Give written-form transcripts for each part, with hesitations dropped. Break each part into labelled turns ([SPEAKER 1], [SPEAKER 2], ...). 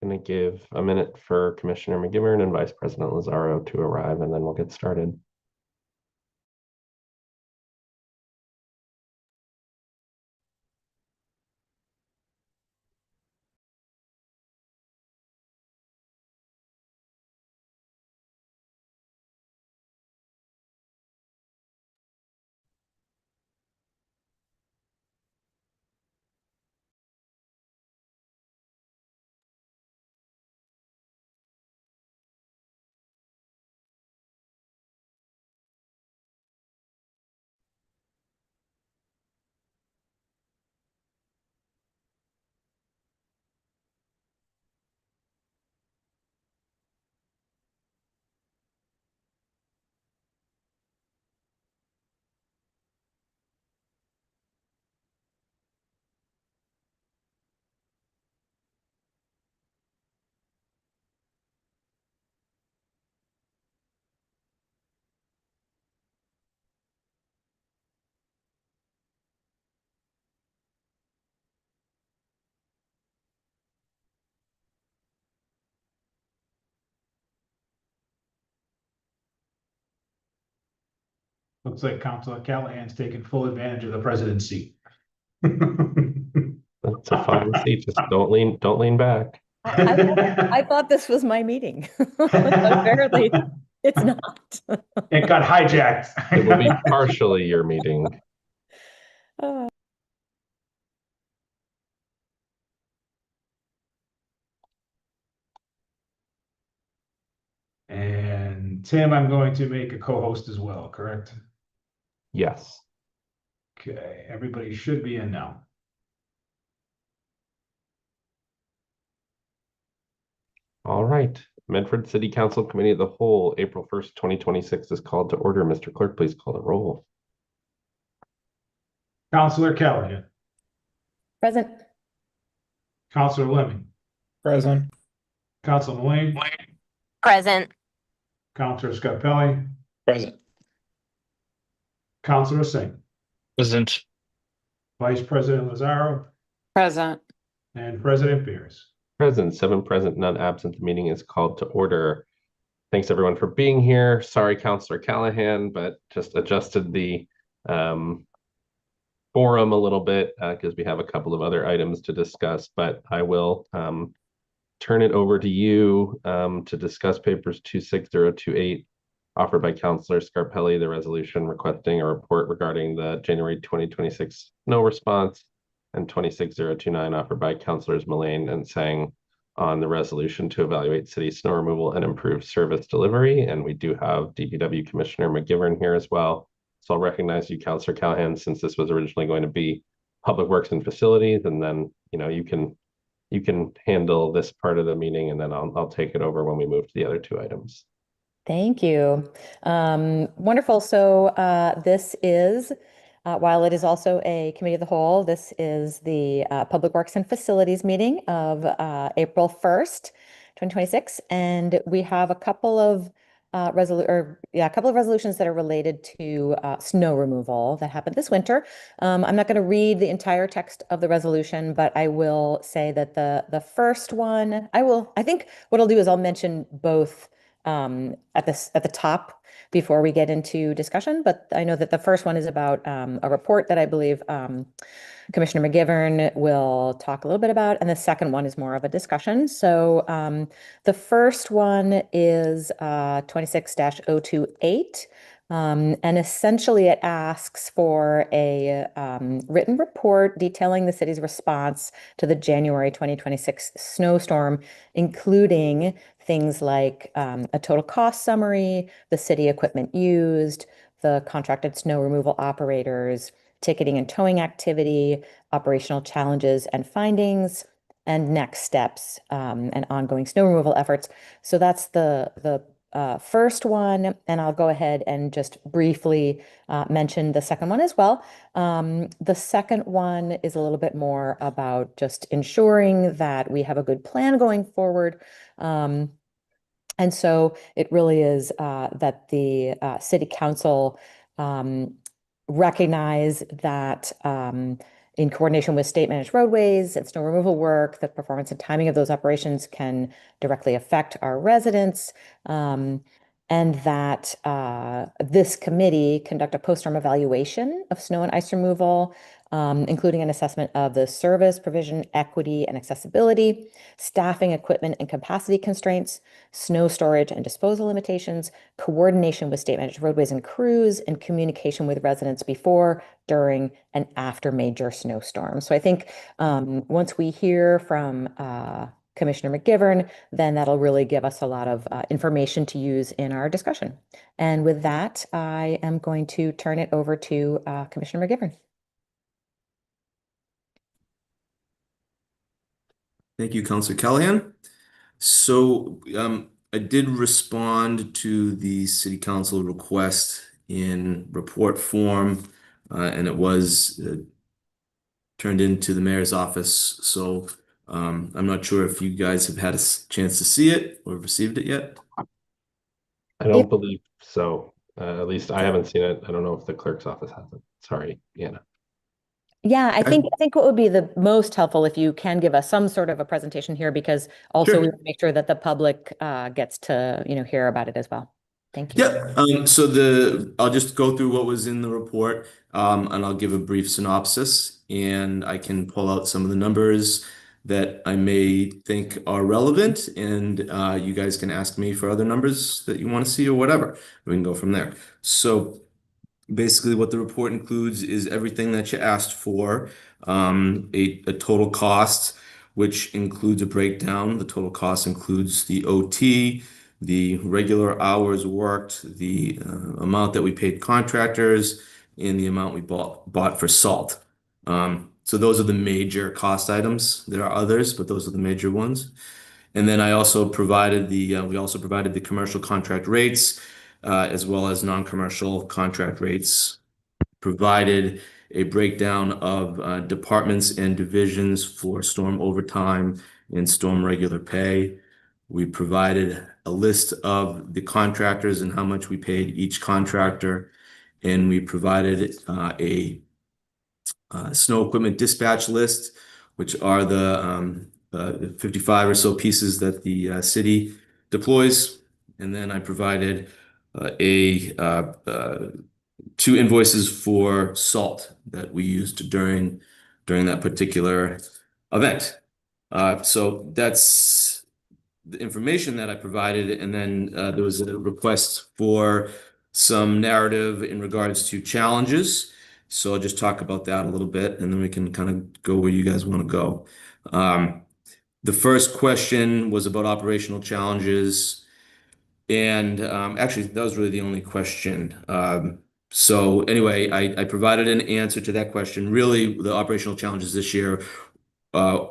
[SPEAKER 1] Going to give a minute for Commissioner McGivern and Vice President Lazaro to arrive, and then we'll get started.
[SPEAKER 2] Looks like Councilor Callahan's taking full advantage of the presidency.
[SPEAKER 1] That's a fine seat. Just don't lean back.
[SPEAKER 3] I thought this was my meeting. Apparently, it's not.
[SPEAKER 2] It got hijacked.
[SPEAKER 1] It will be partially your meeting.
[SPEAKER 2] And Tim, I'm going to make a co-host as well, correct?
[SPEAKER 1] Yes.
[SPEAKER 2] Okay, everybody should be in now.
[SPEAKER 1] All right. Medford City Council Committee of the Whole, April 1st, 2026 is called to order. Mr. Clerk, please call the roll.
[SPEAKER 2] Councilor Callahan.
[SPEAKER 3] Present.
[SPEAKER 2] Councilor Lemming.
[SPEAKER 4] Present.
[SPEAKER 2] Councilor Mullane.
[SPEAKER 5] Present.
[SPEAKER 2] Councilor Scarpelli.
[SPEAKER 4] Present.
[SPEAKER 2] Councilor Singh.
[SPEAKER 4] Present.
[SPEAKER 2] Vice President Lazaro.
[SPEAKER 5] Present.
[SPEAKER 2] And President Beers.
[SPEAKER 1] Present, 7 present, none absent. The meeting is called to order. Thanks everyone for being here. Sorry, Councilor Callahan, but just adjusted the forum a little bit because we have a couple of other items to discuss, but I will turn it over to you to discuss papers 26028 offered by Councilor Scarpelli, the resolution requesting a report regarding the January 2026 snow response, and 26029 offered by Councilors Mullane and Sang on the resolution to evaluate city snow removal and improve service delivery. And we do have DPW Commissioner McGivern here as well. So I'll recognize you, Councilor Callahan, since this was originally going to be Public Works and Facilities, and then you can handle this part of the meeting, and then I'll take it over when we move to the other 2 items.
[SPEAKER 3] Thank you. Wonderful. So this is, while it is also a committee of the whole, this is the Public Works and Facilities meeting of April 1st, 2026. And we have a couple of resolutions that are related to snow removal that happened this winter. I'm not going to read the entire text of the resolution, but I will say that the first one, I think what I'll do is I'll mention both at the top before we get into discussion. But I know that the first one is about a report that I believe Commissioner McGivern will talk a little bit about, and the second one is more of a discussion. So the first one is 26-028. And essentially it asks for a written report detailing the city's response to the January 2026 snowstorm, including things like a total cost summary, the city equipment used, the contracted snow removal operators, ticketing and towing activity, operational challenges and findings, and next steps and ongoing snow removal efforts. So that's the first one, and I'll go ahead and just briefly mention the second one as well. The second one is a little bit more about just ensuring that we have a good plan going forward. And so it really is that the City Council recognize that in coordination with state managed roadways and snow removal work. The performance and timing of those operations can directly affect our residents. And that this committee conduct a post-storm evaluation of snow and ice removal, including an assessment of the service provision, equity, and accessibility, staffing, equipment, and capacity constraints, snow storage and disposal limitations, coordination with state managed roadways and crews, and communication with residents before, during, and after major snowstorms. So I think once we hear from Commissioner McGivern, then that'll really give us a lot of information to use in our discussion. And with that, I am going to turn it over to Commissioner McGivern.
[SPEAKER 6] Thank you, Councilor Callahan. So I did respond to the City Council request in report form, and it was turned into the mayor's office. So I'm not sure if you guys have had a chance to see it or received it yet.
[SPEAKER 1] I don't believe so. At least I haven't seen it. I don't know if the clerk's office has it. Sorry, Anna.
[SPEAKER 3] Yeah, I
[SPEAKER 6] Okay.
[SPEAKER 3] think what would be the most helpful if you can give us some sort of a presentation here, because also
[SPEAKER 6] Sure.
[SPEAKER 3] we want to make sure that the public gets to, hear about it as well. Thank you.
[SPEAKER 6] Yeah, so I'll just go through what was in the report, and I'll give a brief synopsis, and I can pull out some of the numbers that I may think are relevant, and you guys can ask me for other numbers that you want to see or whatever. We can go from there. So basically what the report includes is everything that you asked for, a total cost, which includes a breakdown. The total cost includes the OT, the regular hours worked, the amount that we paid contractors, and the amount we bought for salt. So those are the major cost items. There are others, but those are the major ones. And then we also provided the commercial contract rates, as well as non-commercial contract rates, provided a breakdown of departments and divisions for storm overtime and storm regular pay. We provided a list of the contractors and how much we paid each contractor, and we provided a snow equipment dispatch list, which are the 55 or so pieces that the city deploys. And then I provided two invoices for salt that we used during that particular event. So that's the information that I provided. And then there was a request for some narrative in regards to challenges. So I'll just talk about that a little bit, and then we can kind of go where you guys want to go. The first question was about operational challenges. And actually, that was really the only question. So anyway, I provided an answer to that question. Really, the operational challenges this year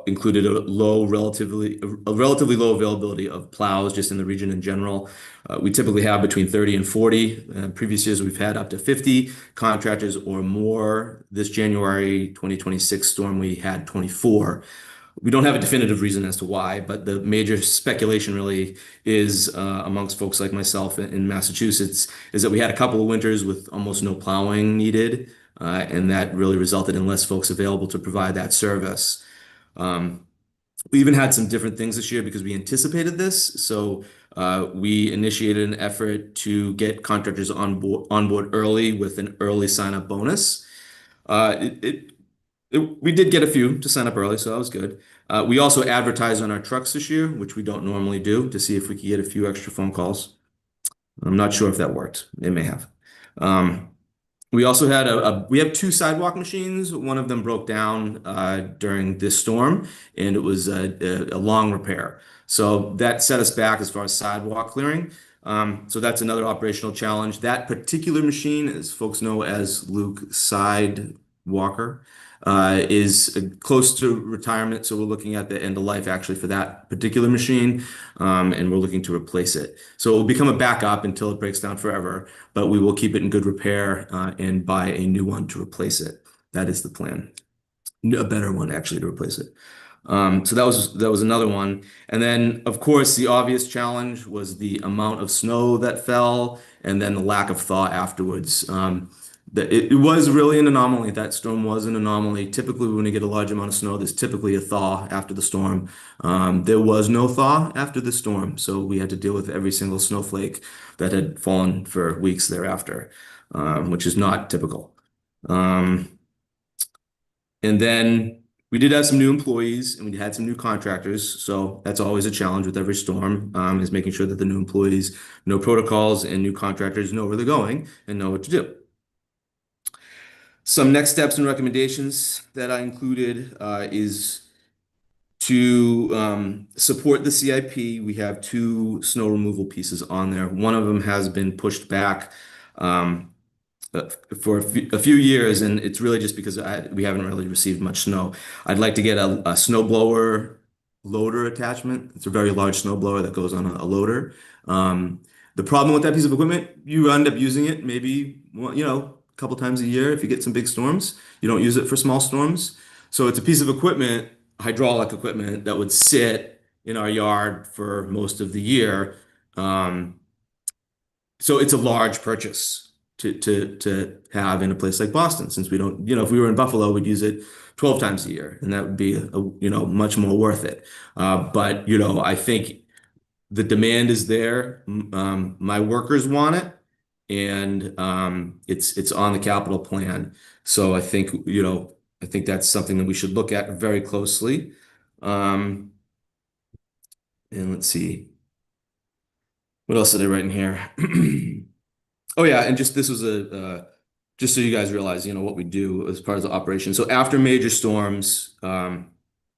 [SPEAKER 6] included a relatively low availability of plows just in the region in general. We typically have between 30 and 40. Previous years, we've had up to 50 contractors or more. This January 2026 storm, we had 24. We don't have a definitive reason as to why, but the major speculation really is amongst folks like myself in Massachusetts is that we had a couple of winters with almost no plowing needed, and that really resulted in less folks available to provide that service. We even had some different things this year because we anticipated this. So we initiated an effort to get contractors on board early with an early sign-up bonus. We did get a few to sign up early, so that was good. We also advertised on our trucks this year, which we don't normally do, to see if we could get a few extra phone calls. I'm not sure if that worked. It may have. We also had we have two sidewalk machines. One of them broke down during this storm, and it was a long repair. So that set us back as far as sidewalk clearing. So that's another operational challenge. That particular machine, as folks know as Luke Sidewalker, is close to retirement. So we're looking at the end of life actually for that particular machine, and we're looking to replace it. So it will become a backup until it breaks down forever, but we will keep it in good repair and buy a new one to replace it. That is the plan. A better one actually to replace it. So that was another one. And then of course the obvious challenge was the amount of snow that fell and then the lack of thaw afterwards. it was really an anomaly. That storm was an anomaly. Typically, when you get a large amount of snow, there's typically a thaw after the storm. There was no thaw after the storm, so we had to deal with every single snowflake that had fallen for weeks thereafter, which is not typical. And then we did have some new employees and we had some new contractors. So that's always a challenge with every storm, is making sure that the new employees know protocols and new contractors know where they're going and know what to do. Some next steps and recommendations that I included is to support the CIP. We have 2 snow removal pieces on there. One of them has been pushed back for a few years, and it's really just because we haven't really received much snow. I'd like to get a snow blower loader attachment. It's a very large snow blower that goes on a loader. The problem with that piece of equipment, you end up using it maybe, well, a couple times a year if you get some big storms. You don't use it for small storms. So it's a piece of equipment, hydraulic equipment, that would sit in our yard for most of the year. So it's a large purchase to have in a place like Boston, since we don't, if we were in Buffalo, we'd use it 12 times a year, and that would be much more worth it. But I think the demand is there. My workers want it, and it's on the capital plan. So I think that's something that we should look at very closely. And let's see, what else did I write in here? Oh yeah, and this was just so you guys realize, what we do as part of the operation. So after major storms,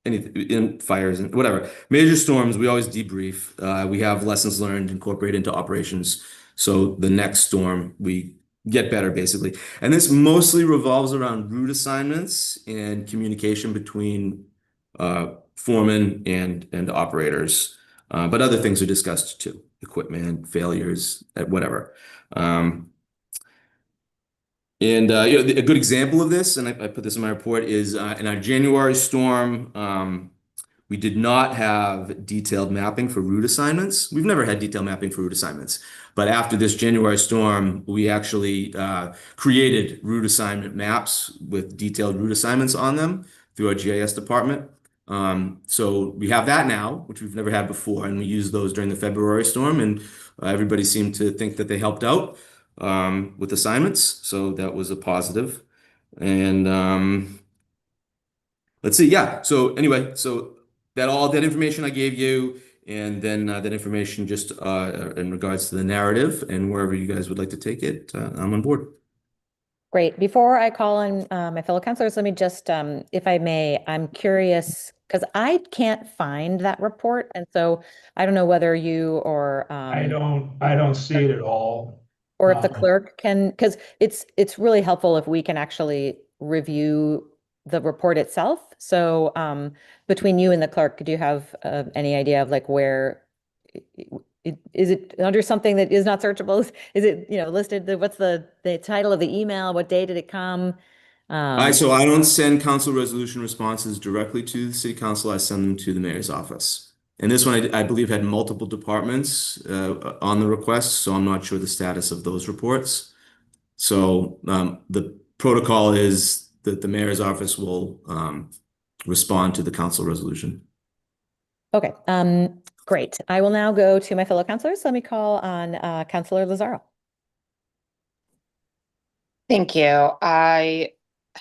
[SPEAKER 6] in fires and whatever, major storms, we always debrief. We have lessons learned incorporated into operations. So the next storm, we get better, basically. And this mostly revolves around route assignments and communication between foremen and operators. But other things are discussed too, equipment, failures, whatever. And a good example of this, and I put this in my report, is in our January storm, we did not have detailed mapping for route assignments. We've never had detailed mapping for route assignments. But after this January storm, we actually created route assignment maps with detailed route assignments on them through our GIS department. So we have that now, which we've never had before, and we used those during the February storm, and everybody seemed to think that they helped out with assignments, so that was a positive. And let's see, yeah. So anyway, that information I gave you, and then that information just in regards to the narrative and wherever you guys would like to take it, I'm on board.
[SPEAKER 3] Great. Before I call on my fellow counselors, let me just, if I may, I'm curious because I can't find that report, and so I don't know whether you or
[SPEAKER 2] I don't see it at all.
[SPEAKER 3] or if the clerk can, because it's really helpful if we can actually review the report itself. So between you and the clerk, do you have any idea of like where is it under something that is not searchable? Is it listed? What's the title of the email? What day did it come?
[SPEAKER 6] So I don't send council resolution responses directly to the city council. I send them to the mayor's office. And this one, I believe, had multiple departments on the request, so I'm not sure the status of those reports. So the protocol is that the mayor's office will respond to the council resolution.
[SPEAKER 3] Okay, great. I will now go to my fellow counselors. Let me call on Councilor Lazaro.
[SPEAKER 5] Thank you. I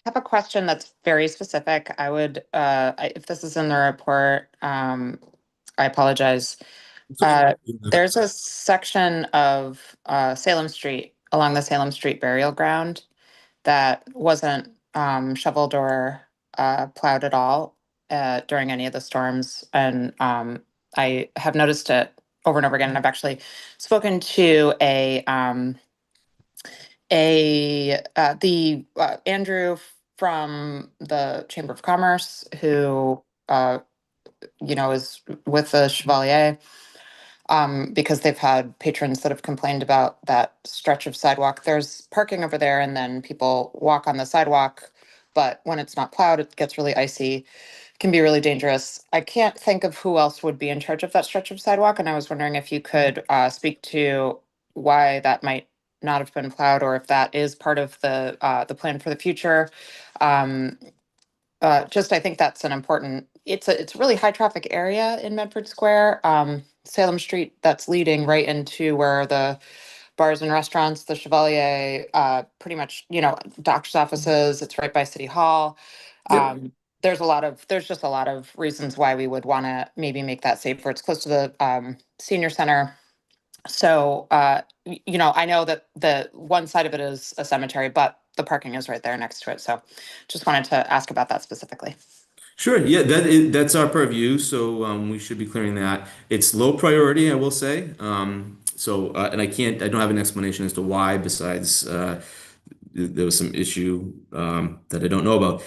[SPEAKER 5] have a question that's very specific. I would, if this is in the report, I apologize. There's a section of Salem Street, along the Salem Street burial ground, that wasn't shoveled or plowed at all during any of the storms. And I have noticed it over and over again. And I've actually spoken to Andrew from the Chamber of Commerce, who is with the Chevalier, because they've had patrons that have complained about that stretch of sidewalk. There's parking over there, and then people walk on the sidewalk, but when it's not plowed, it gets really icy, can be really dangerous. I can't think of who else would be in charge of that stretch of sidewalk, and I was wondering if you could speak to why that might not have been plowed, or if that is part of the plan for the future. Just, I think that's an important, it's a really high traffic area in Medford Square. Salem Street, that's leading right into where the bars and restaurants, the Chevalier, pretty much, doctor's offices, it's right by City Hall.
[SPEAKER 6] Yep.
[SPEAKER 5] There's just a lot of reasons why we would want to maybe make that safer. It's close to the senior center. So, I know that the one side of it is a cemetery, but the parking is right there next to it. So just wanted to ask about that specifically.
[SPEAKER 6] Sure. Yeah, that's our purview. So we should be clearing that. It's low priority, I will say. And I don't have an explanation as to why, besides there was some issue that I don't know about.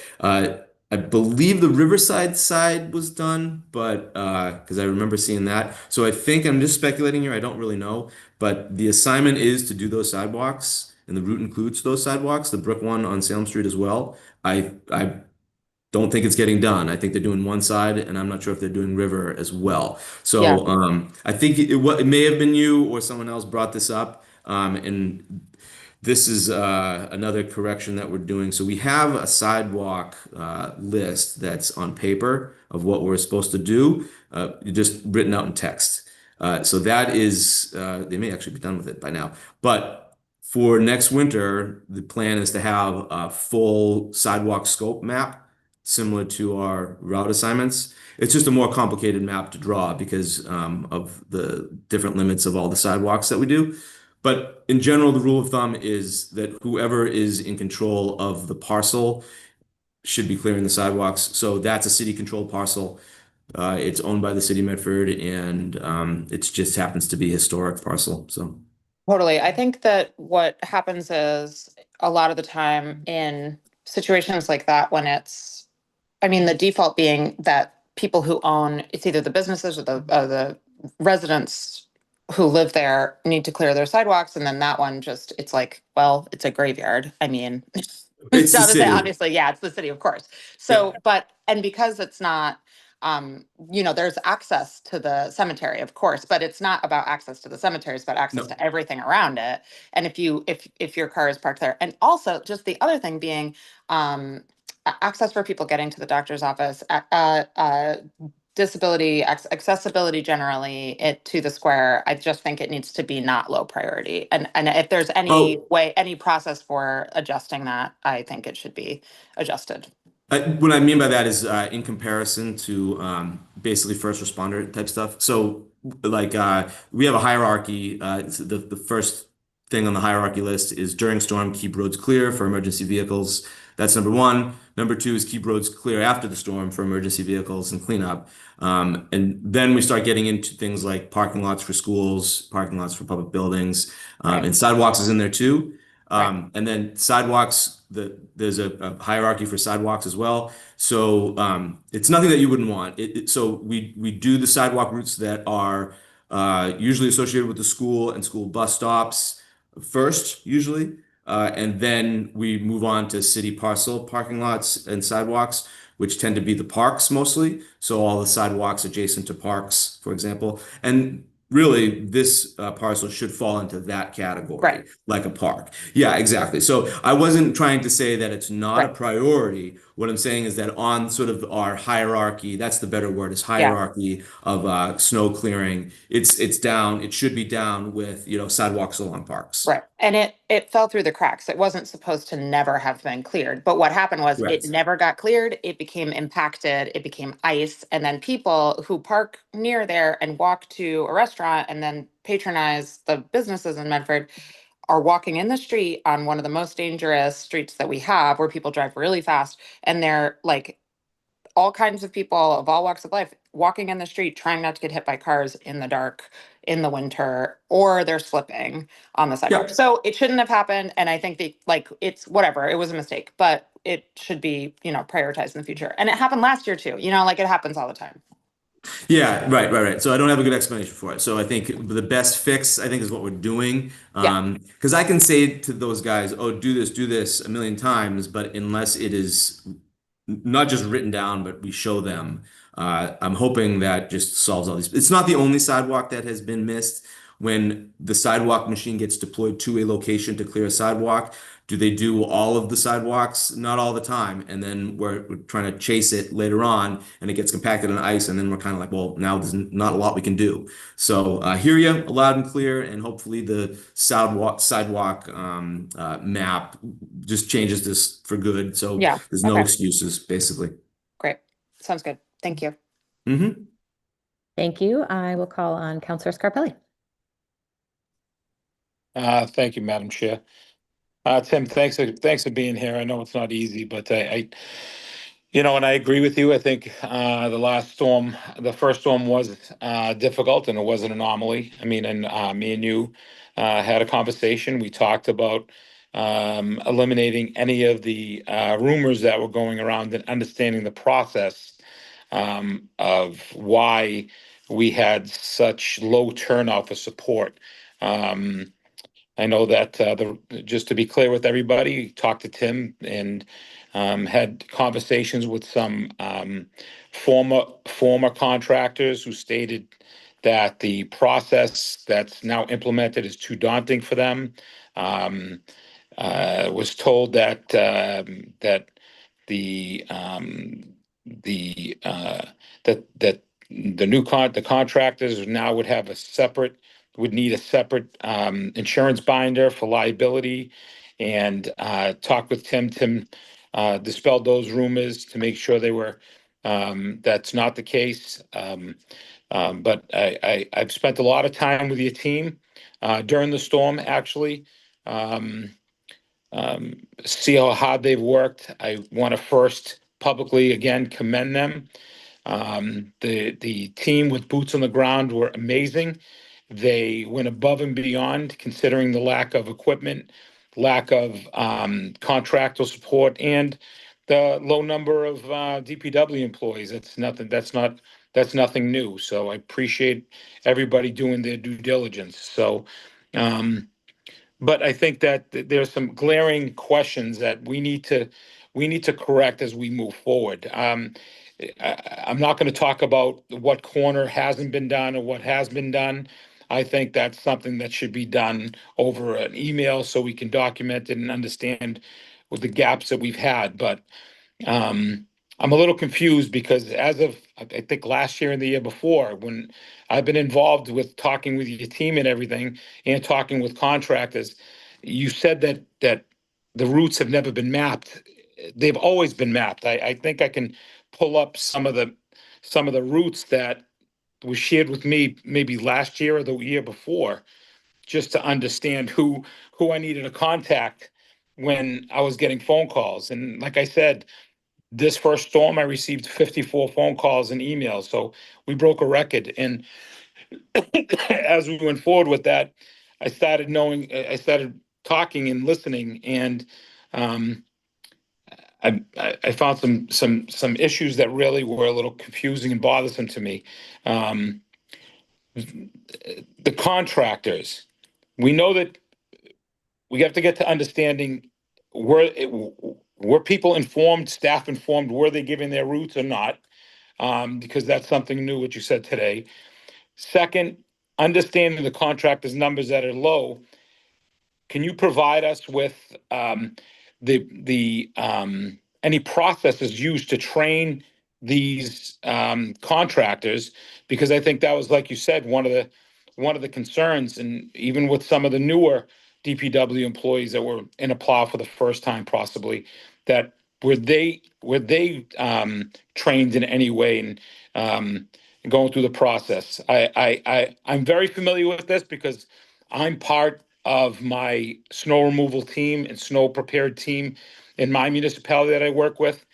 [SPEAKER 6] I believe the Riverside side was done, but because I remember seeing that. So I think I'm just speculating here. I don't really know, but the assignment is to do those sidewalks, and the route includes those sidewalks, the brick one on Salem Street as well. I don't think it's getting done. I think they're doing one side, and I'm not sure if they're doing River as well. So
[SPEAKER 5] Yeah.
[SPEAKER 6] I think it may have been you or someone else brought this up, and this is another correction that we're doing. So we have a sidewalk list that's on paper of what we're supposed to do, just written out in text. So that is, they may actually be done with it by now. But for next winter, the plan is to have a full sidewalk scope map similar to our route assignments. It's just a more complicated map to draw because of the different limits of all the sidewalks that we do. But in general, the rule of thumb is that whoever is in control of the parcel should be clearing the sidewalks. So that's a city-controlled parcel. It's owned by the city of Medford, and it just happens to be a historic parcel. So
[SPEAKER 5] Totally. I think that what happens is a lot of the time in situations like that, the default being that people who own, it's either the businesses or the residents who live there need to clear their sidewalks. And then that one it's like, well, it's a graveyard.
[SPEAKER 6] it's the city.
[SPEAKER 5] Obviously, yeah, it's the city, of course. So, and because it's not, there's access to the cemetery, of course, but it's not about access to the cemetery, it's about access
[SPEAKER 6] No.
[SPEAKER 5] to everything around it. And if your car is parked there, and also just the other thing being, access for people getting to the doctor's office, disability, accessibility generally to the square, I just think it needs to be not low priority. And if there's any way, any process for adjusting that, I think it should be adjusted.
[SPEAKER 6] What I mean by that is in comparison to basically first responder type stuff. So like we have a hierarchy. The first thing on the hierarchy list is during storm, keep roads clear for emergency vehicles. That's number one. Number two is keep roads clear after the storm for emergency vehicles and cleanup. And then we start getting into things like parking lots for schools, parking lots for public buildings, and sidewalks is in there too. And then sidewalks, there's a hierarchy for sidewalks as well. So it's nothing that you wouldn't want. So we do the sidewalk routes that are usually associated with the school and school bus stops first, usually. And then we move on to city parcel parking lots and sidewalks, which tend to be the parks mostly. So all the sidewalks adjacent to parks, for example. And really, this parcel should fall into that category, like a park. Yeah, exactly. So I wasn't trying to say that it's not a priority. What I'm saying is that on sort of our hierarchy, that's the better word, is hierarchy of snow clearing. It's down. It should be down with sidewalks along parks.
[SPEAKER 5] Right, and it fell through the cracks. It wasn't supposed to never have been cleared, but what happened was it never got cleared. It became impacted. It became ice, and then people who park near there and walk to a restaurant and then patronize the businesses in Medford are walking in the street on one of the most dangerous streets that we have, where people drive really fast, and they're like all kinds of people of all walks of life walking in the street, trying not to get hit by cars in the dark, in the winter, or they're slipping on the sidewalk. So it shouldn't have happened. And I think it's whatever, it was a mistake, but it should be, prioritized in the future. And it happened last year too, it happens all the time.
[SPEAKER 6] Yeah, right. So I don't have a good explanation for it. So I think the best fix, I think, is what we're doing. Because I can say to those guys, oh, do this a million times, but unless it is not just written down, but we show them, I'm hoping that just solves all these. It's not the only sidewalk that has been missed. when the sidewalk machine gets deployed to a location to clear a sidewalk, do they do all of the sidewalks? Not all the time. And then we're trying to chase it later on and it gets compacted in ice. And then we're kind of like, well, now there's not a lot we can do. So I hear you loud and clear. And hopefully the sidewalk map just changes this for good. So
[SPEAKER 5] Yeah,
[SPEAKER 6] there's no
[SPEAKER 5] okay.
[SPEAKER 6] excuses, basically.
[SPEAKER 5] Great. Sounds good. Thank you.
[SPEAKER 6] Mm-hmm.
[SPEAKER 3] Thank you. I will call on Counselor Scarpelli.
[SPEAKER 4] Thank you, Madam Chair. Tim, thanks for being here. I know it's not easy, but and I agree with you. I think the first storm was difficult and it was an anomaly. I mean, and me and you had a conversation. We talked about eliminating any of the rumors that were going around and understanding the process of why we had such low turnout for support. I know that just to be clear with everybody, talked to Tim and had conversations with some former contractors who stated that the process that's now implemented is too daunting for them. Was told that that the the contractors now would need a separate insurance binder for liability, and talked with Tim. Tim dispelled those rumors to make sure that's not the case. But I've spent a lot of time with your team during the storm, actually. See how hard they've worked. I want to first publicly again commend them. The team with boots on the ground were amazing. They went above and beyond considering the lack of equipment, lack of contractor support, and the low number of DPW employees. That's nothing new. So I appreciate everybody doing their due diligence. So but I think that there's some glaring questions that we need to correct as we move forward. I'm not going to talk about what corner hasn't been done or what has been done. I think that's something that should be done over an email so we can document it and understand what the gaps that we've had. But I'm a little confused because as of, I think last year and the year before, when I've been involved with talking with your team and everything and talking with contractors, you said that the routes have never been mapped. They've always been mapped. I think I can pull up some of the routes that was shared with me maybe last year or the year before, just to understand who I needed to contact when I was getting phone calls. And like I said, this first storm, I received 54 phone calls and emails. So we broke a record. And as we went forward with that, I started talking and listening, and I found some issues that really were a little confusing and bothersome to me. The contractors, we know that we have to get to understanding were people informed, staff informed, were they giving their routes or not? Because that's something new, what you said today. Second, understanding the contractors' numbers that are low. Can you provide us with any processes used to train these contractors? Because I think that was, like you said, one of the concerns, and even with some of the newer DPW employees that were in a plow for the first time, possibly, that were they trained in any way and going through the process. I'm very familiar with this because I'm part of my snow removal team and snow prepared team in my municipality that I work with.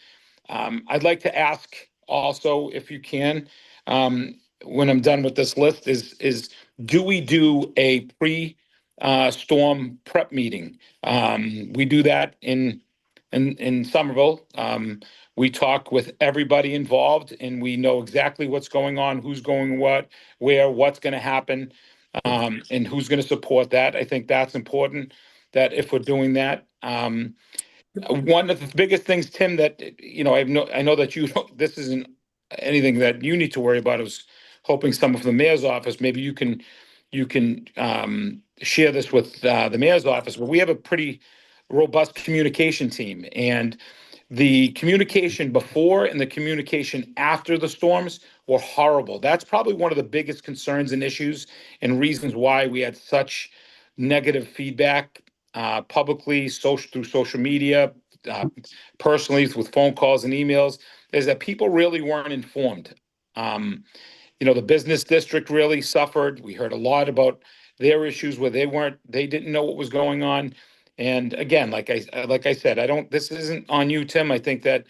[SPEAKER 4] I'd like to ask also, if you can, when I'm done with this list, is do we do a storm prep meeting? We do that in Somerville. We talk with everybody involved, and we know exactly what's going on, who's going where, what's going to happen, and who's going to support that. I think that's important. That if we're doing that, one of the biggest things, Tim, that I know that this isn't anything that you need to worry about. I was hoping some of the mayor's office, maybe you you can share this with the mayor's office, but we have a pretty robust communication team, and the communication before and the communication after the storms were horrible. That's probably one of the biggest concerns and issues and reasons why we had such negative feedback publicly, through social media, personally with phone calls and emails, is that people really weren't informed. The business district really suffered. We heard a lot about their issues where they didn't know what was going on. And again, like I said, this isn't on you, Tim. I think that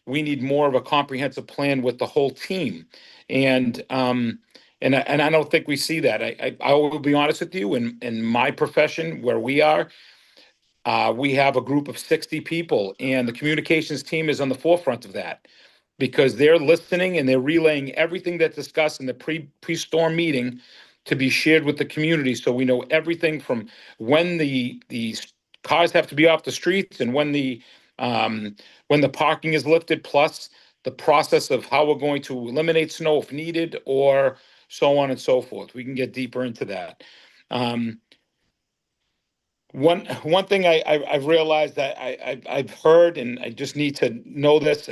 [SPEAKER 4] we need more of a comprehensive plan with the whole team. And I don't think we see that. I will be honest with you, in my profession where we are, we have a group of 60 people, and the communications team is on the forefront of that because they're listening and they're relaying everything that's discussed in the pre-storm meeting to be shared with the community. So we know everything from when the cars have to be off the streets and when the parking is lifted, plus the process of how we're going to eliminate snow if needed, or so on and so forth. We can get deeper into that. One thing I've realized that I've heard, and I just need to know this.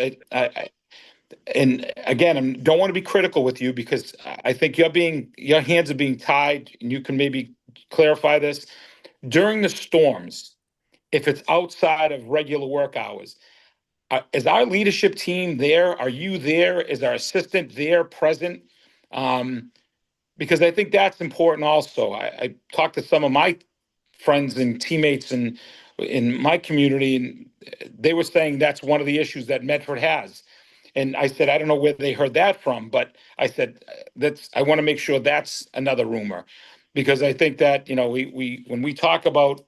[SPEAKER 4] And again, I don't want to be critical with you because I think your hands are being tied, and you can maybe clarify this during the storms. If it's outside of regular work hours, is our leadership team there? Are you there? Is our assistant there, present? Because I think that's important also. I talked to some of my friends and teammates in my community, and they were saying that's one of the issues that Medford has. And I said, I don't know where they heard that from, but I said, I want to make sure that's another rumor, because I think that, we when we talk about,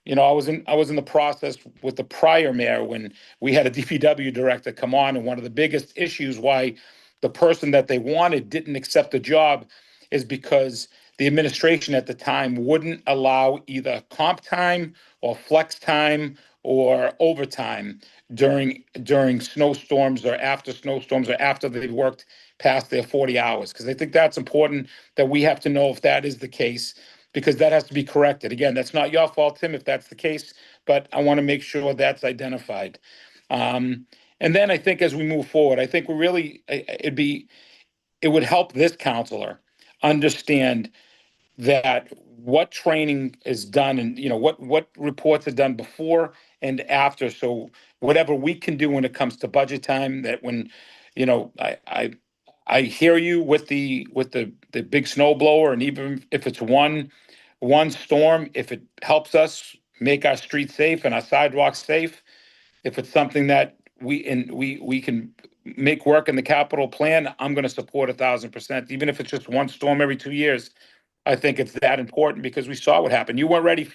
[SPEAKER 4] I was in the process with the prior mayor when we had a DPW director come on, and one of the biggest issues why the person that they wanted didn't accept the job is because the administration at the time wouldn't allow either comp time or flex time or overtime during snowstorms or after they worked past their 40 hours. Because I think that's important, that we have to know if that is the case, because that has to be corrected. Again, that's not your fault, Tim, if that's the case, but I want to make sure that's identified. And then I think as we move forward, I think it would help this counselor understand that what training is done, and what reports are done before and after. So whatever we can do when it comes to budget time, that when I hear you with the big snow blower, and even if it's one storm, if it helps us make our streets safe and our sidewalks safe, if it's something that we can make work in the capital plan, I'm going to support 1,000%, even if it's just one storm every 2 years. I think it's that important because we saw what happened. You weren't ready.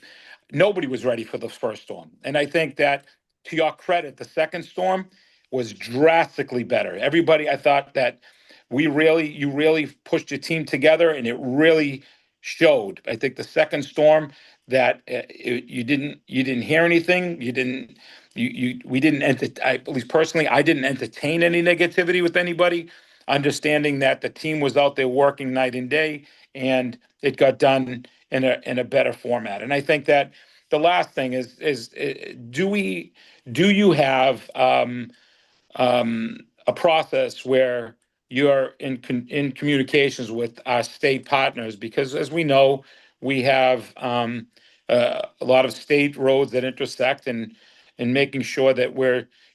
[SPEAKER 4] Nobody was ready for the first storm. And I think that, to your credit, the second storm was drastically better. Everybody, I thought that you really pushed your team together, and it really showed. I think the second storm that you didn't hear anything. We didn't, at least personally, I didn't entertain any negativity with anybody, understanding that the team was out there working night and day, and it got done in a better format. And I think that the last thing is do you have a process where you're in communications with our state partners? Because as we know, we have a lot of state roads that intersect, and making sure that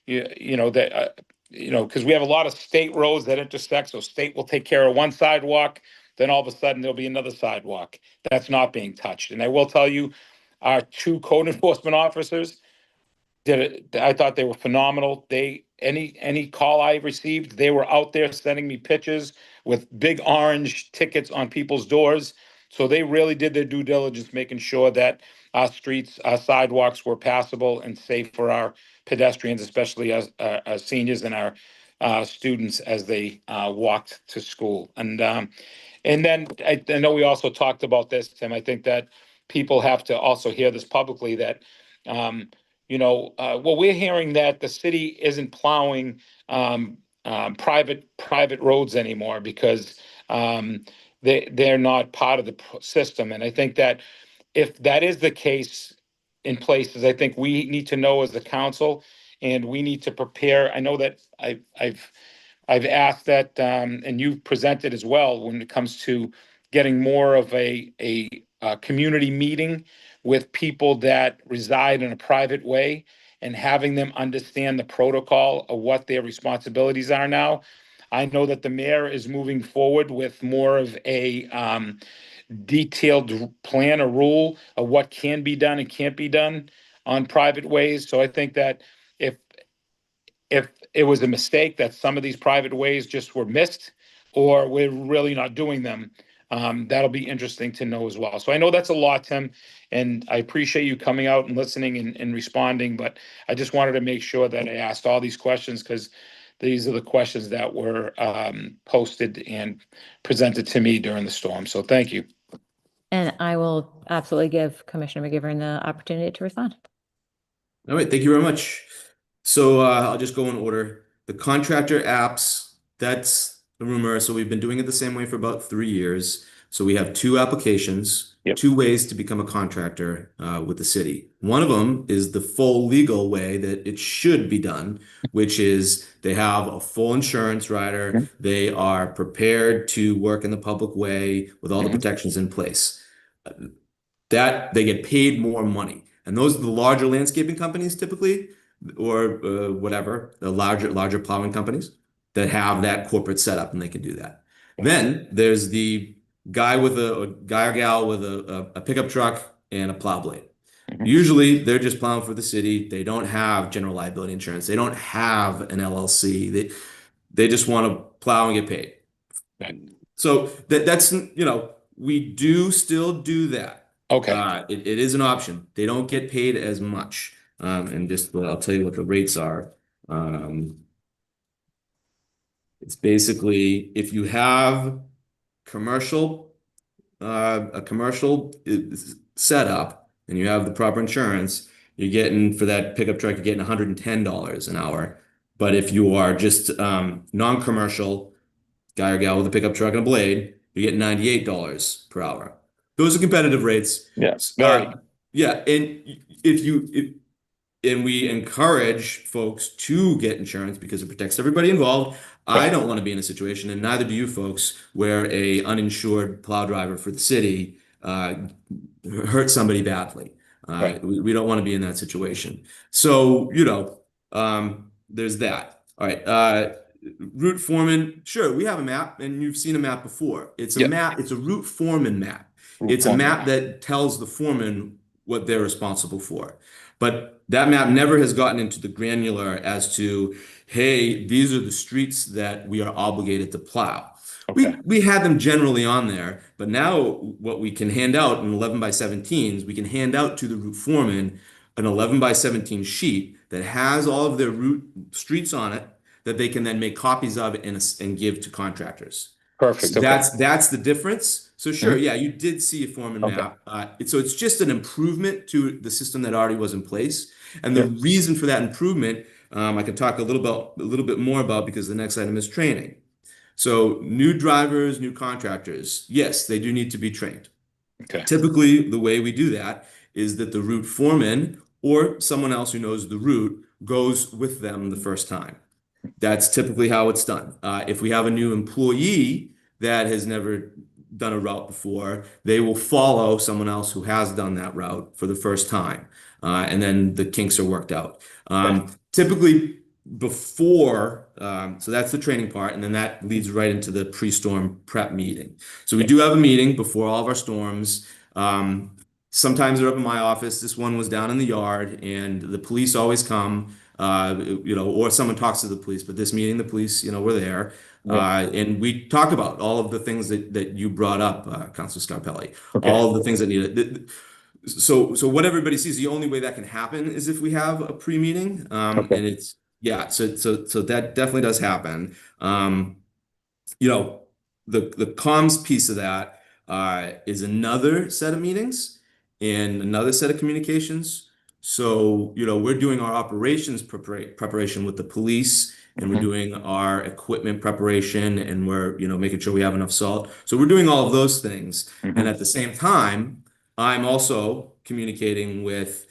[SPEAKER 4] because we have a lot of state roads that intersect, so state will take care of one sidewalk, then all of a sudden there'll be another sidewalk that's not being touched. And I will tell you, our two code enforcement officers did it. I thought they were phenomenal. Any call I received, they were out there sending me pictures with big orange tickets on people's doors. So they really did their due diligence, making sure that our streets, our sidewalks were passable and safe for our pedestrians, especially our seniors and our students as they walked to school. And then I know we also talked about this, Tim. I think that people have to also hear this publicly, that well, we're hearing that the city isn't plowing private roads anymore because they're not part of the system. And I think that if that is the case in places, I think we need to know as a council, and we need to prepare. I know that I've asked that, and you've presented as well when it comes to getting more of a community meeting with people that reside in a private way and having them understand the protocol of what their responsibilities are now. I know that the mayor is moving forward with more of a detailed plan or rule of what can be done and can't be done on private ways. So I think that if if it was a mistake that some of these private ways just were missed, or we're really not doing them, that'll be interesting to know as well. So I know that's a lot, Tim, and I appreciate you coming out and listening and responding, but I just wanted to make sure that I asked all these questions because these are the questions that were posted and presented to me during the storm. So thank you.
[SPEAKER 3] And I will absolutely give Commissioner McGivern the opportunity to respond.
[SPEAKER 6] All right, thank you very much. So I'll just go in order. The contractor apps, that's the rumor. So we've been doing it the same way for about 3 years. So we have 2 applications,
[SPEAKER 4] Yep.
[SPEAKER 6] 2 ways to become a contractor with the city. One of them is the full legal way that it should be done, which is they have a full insurance rider.
[SPEAKER 4] Mhm.
[SPEAKER 6] They are prepared to work in the public way with all the
[SPEAKER 4] Mhm.
[SPEAKER 6] protections in place. That they get paid more money. And those are the larger landscaping companies typically, or whatever, the larger plowing companies that have that corporate setup and they can do that. Then there's the guy or gal with a pickup truck and a plow blade.
[SPEAKER 4] Mhm.
[SPEAKER 6] Usually they're just plowing for the city. They don't have general liability insurance. They don't have an LLC. They just want to plow and get paid.
[SPEAKER 4] Right.
[SPEAKER 6] So that's, we do still do that.
[SPEAKER 4] Okay.
[SPEAKER 6] It is an option. They don't get paid as much. And just, I'll tell you what the rates are. It's basically if you have a commercial setup and you have the proper insurance, you're getting for that pickup truck, you're getting $110 an hour. But if you are just non-commercial, guy or gal with a pickup truck and a blade, you're getting $98 per hour. Those are competitive rates.
[SPEAKER 4] Yes. Very.
[SPEAKER 6] Yeah, and and we encourage folks to get insurance because it protects everybody involved. I don't want to be in a situation, and neither do you folks, where a uninsured plow driver for the city hurt somebody badly.
[SPEAKER 4] Right.
[SPEAKER 6] We don't want to be in that situation. So, there's that. All right. Route foreman, sure, we have a map, and you've seen a map before. It's a
[SPEAKER 4] Yep.
[SPEAKER 6] map, it's a route foreman map.
[SPEAKER 4] Route
[SPEAKER 6] It's a
[SPEAKER 4] foreman
[SPEAKER 6] map
[SPEAKER 4] map.
[SPEAKER 6] that tells the foreman what they're responsible for. But that map never has gotten into the granular as to, hey, these are the streets that we are obligated to plow.
[SPEAKER 4] Okay.
[SPEAKER 6] We had them generally on there, but now what we can hand out in 11 by 17s, we can hand out to the route foreman an 11 by 17 sheet that has all of their route streets on it that they can then make copies of and give to contractors.
[SPEAKER 4] Perfect.
[SPEAKER 6] So
[SPEAKER 4] Okay.
[SPEAKER 6] that's the difference. So sure, yeah, you did see a foreman
[SPEAKER 4] Okay.
[SPEAKER 6] map. So it's just an improvement to the system that already was in place. And the reason for that improvement, I can talk a little bit more about because the next item is training. So new drivers, new contractors, yes, they do need to be trained.
[SPEAKER 4] Okay.
[SPEAKER 6] Typically, the way we do that is that the route foreman or someone else who knows the route goes with them the first time. That's typically how it's done. If we have a new employee that has never done a route before, they will follow someone else who has done that route for the first time. And then the kinks are worked out. Typically before, so that's the training part, and then that leads right into the pre-storm prep meeting. So we do have a meeting before all of our storms. Sometimes they're up in my office. This one was down in the yard, and the police always come, or someone talks to the police. But this meeting, the police, were there. And we talked about all of the things that you brought up, Councilor Scarpelli,
[SPEAKER 4] Okay.
[SPEAKER 6] all of the things that needed. So what everybody sees, the only way that can happen is if we have a pre-meeting.
[SPEAKER 4] Okay.
[SPEAKER 6] And it's, yeah, so that definitely does happen. The comms piece of that is another set of meetings and another set of communications. So, we're doing our operations preparation with the police, and we're doing our equipment preparation, and we're, making sure we have enough salt. So we're doing all of those things. And at the same time, I'm also communicating with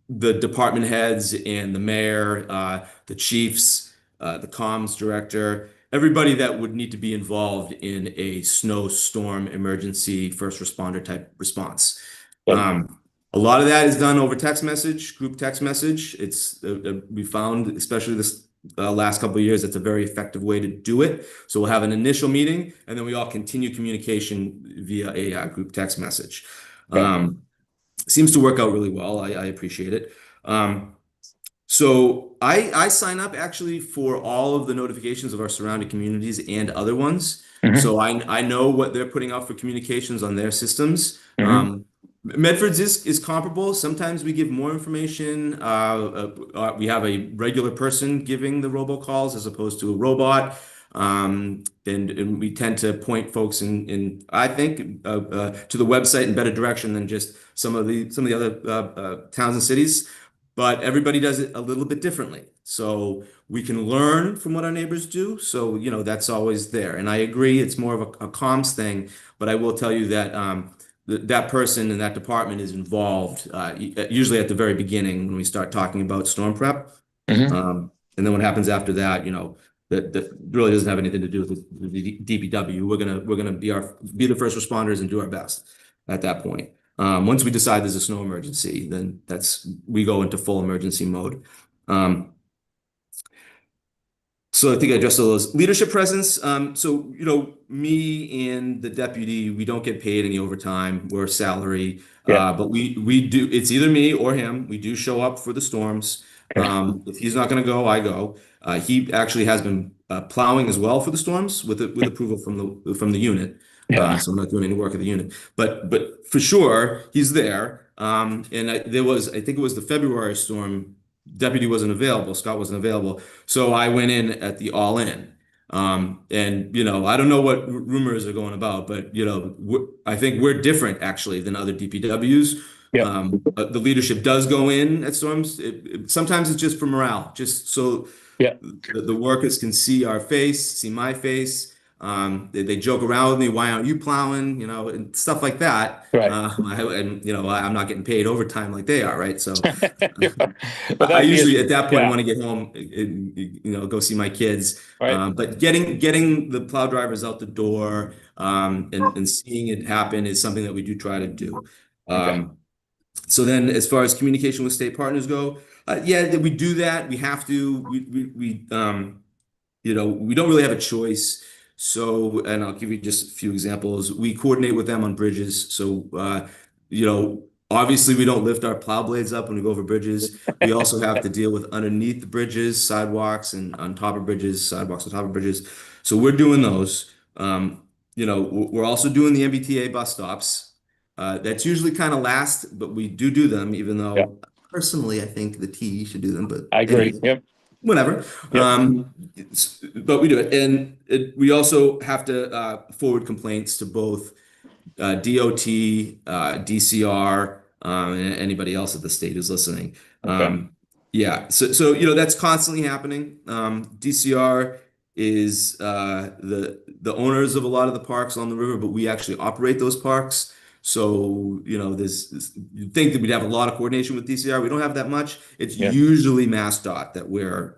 [SPEAKER 6] the department heads and the mayor, the chiefs, the comms director, everybody that would need to be involved in a snowstorm emergency first responder type response. A lot of that is done over text message, group text message. It's we found, especially this last couple of years, it's a very effective way to do it. So we'll have an initial meeting, and then we all continue communication via a group text message. Seems to work out really well. I appreciate it. So I sign up actually for all of the notifications of our surrounding communities and other ones. So I know what they're putting out for communications on their systems. Medford's is comparable. Sometimes we give more information. We have a regular person giving the robocalls as opposed to a robot. And we tend to point folks in I think to the website in better direction than just some of the other towns and cities. But everybody does it a little bit differently. So we can learn from what our neighbors do. So, that's always there. And I agree, it's more of a comms thing. But I will tell you that that person in that department is involved usually at the very beginning when we start talking about storm prep. And then what happens after that, that really doesn't have anything to do with the DPW. We're gonna be the first responders and do our best at that point. Once we decide there's a snow emergency, then we go into full emergency mode. So I think I addressed all those. Leadership presence. So, me and the deputy, we don't get paid any overtime. We're salary. But we do, it's either me or him. We do show up for the storms. If he's not going to go, I go. He actually has been plowing as well for the storms with approval from the unit. So I'm not doing any work at the unit. But for sure, he's there. And I think it was the February storm. Deputy wasn't available. Scott wasn't available. So I went in at the all in. And, I don't know what rumors are going about, but, I think we're different actually than other DPWs. The leadership does go in at storms. Sometimes it's just for morale, just so the workers can see our face, see my face. They joke around with me. Why aren't you plowing? And stuff like that. I'm not getting paid overtime like they are, right? So I usually at that point want to get home, go see my kids. But getting the plow drivers out the door and seeing it happen is something that we do try to do. So then, as far as communication with state partners go, we do that. We have to. We don't really have a choice. So, and I'll give you just a few examples. We coordinate with them on bridges. So, obviously we don't lift our plow blades up when we go over bridges. We also have to deal with underneath the bridges, sidewalks, and on top of bridges, sidewalks on top of bridges. So we're doing those. We're also doing the MBTA bus stops. That's usually kind of last, but we do them, even though personally I think the T should do them. But
[SPEAKER 4] I agree.
[SPEAKER 6] Whatever. But we do it. And we also have to forward complaints to both DOT, DCR, and anybody else at the state who's listening. So that's constantly happening. DCR is the owners of a lot of the parks on the river, but we actually operate those parks. So, you'd think that we'd have a lot of coordination with DCR. We don't have that much. It's usually MassDOT that we're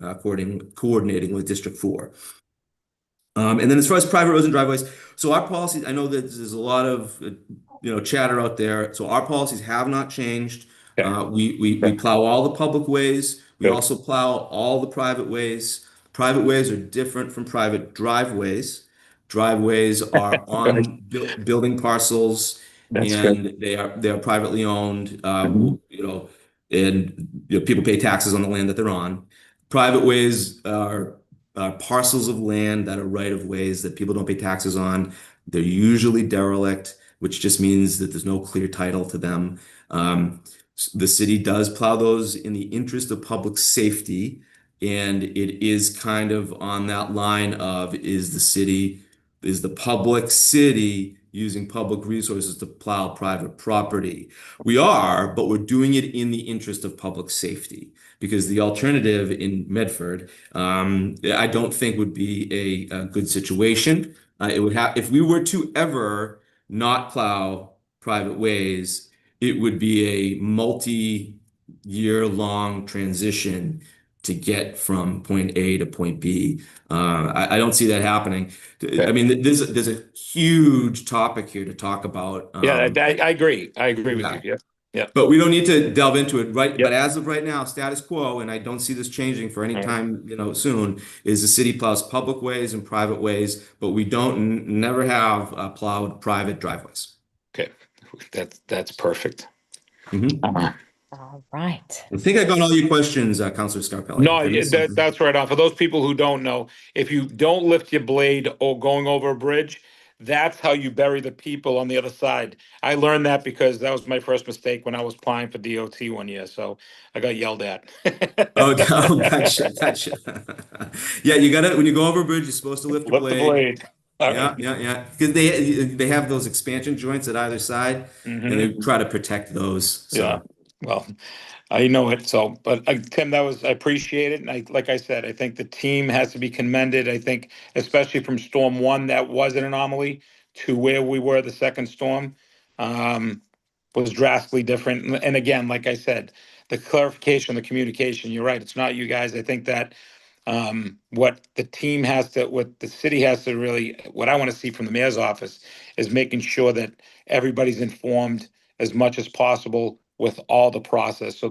[SPEAKER 6] coordinating with District 4. And then as far as private roads and driveways, so our policies, I know that there's a lot of, chatter out there. So our policies have not changed. We plow all the public ways. We also plow all the private ways. Private ways are different from private driveways. Driveways are on building parcels. They are privately owned, and people pay taxes on the land that they're on. Private ways are parcels of land that are right of ways that people don't pay taxes on. They're usually derelict, which just means that there's no clear title to them. The city does plow those in the interest of public safety, and it is kind of on that line of is the public city using public resources to plow private property. We are, but we're doing it in the interest of public safety because the alternative in Medford, I don't think would be a good situation. It would have, if we were to ever not plow private ways, it would be a multi-year long transition to get from point A to point B. I don't see that happening. I mean, there's a huge topic here to talk about.
[SPEAKER 4] Yeah, I agree. I agree with
[SPEAKER 6] Yeah.
[SPEAKER 4] you. Yeah. Yeah.
[SPEAKER 6] But we don't need to delve into it, right?
[SPEAKER 4] Yep.
[SPEAKER 6] But as of right now, status quo, and I don't see this changing for any time, soon, is the city plows public ways and private ways, but we don't never have plowed private driveways.
[SPEAKER 4] Okay. That's perfect.
[SPEAKER 6] Mhm.
[SPEAKER 3] All right.
[SPEAKER 6] I think I got all your questions, Councilor Scarpelli.
[SPEAKER 4] No,
[SPEAKER 6] Did I miss something?
[SPEAKER 4] that's right on. For those people who don't know, if you don't lift your blade or going over a bridge, that's how you bury the people on the other side. I learned that because that was my first mistake when I was applying for DOT one year. So I got yelled at.
[SPEAKER 6] Oh, gotcha. Yeah, you gotta, when you go over a bridge, you're supposed to lift your
[SPEAKER 4] Lift the
[SPEAKER 6] blade.
[SPEAKER 4] blade. All
[SPEAKER 6] Yeah,
[SPEAKER 4] right.
[SPEAKER 6] yeah. Because they have those expansion joints at either side, and they
[SPEAKER 4] Mhm.
[SPEAKER 6] try to protect those.
[SPEAKER 4] Yeah.
[SPEAKER 6] So
[SPEAKER 4] Well, I know it. So, but Tim, I appreciate it. And like I said, I think the team has to be commended. I think, especially from Storm 1, that was an anomaly to where we were the second storm, was drastically different. And again, like I said, the clarification, the communication, you're right. It's not you guys. I think that what the team has to, what the city has to really, what I want to see from the mayor's office is making sure that everybody's informed as much as possible with all the process. So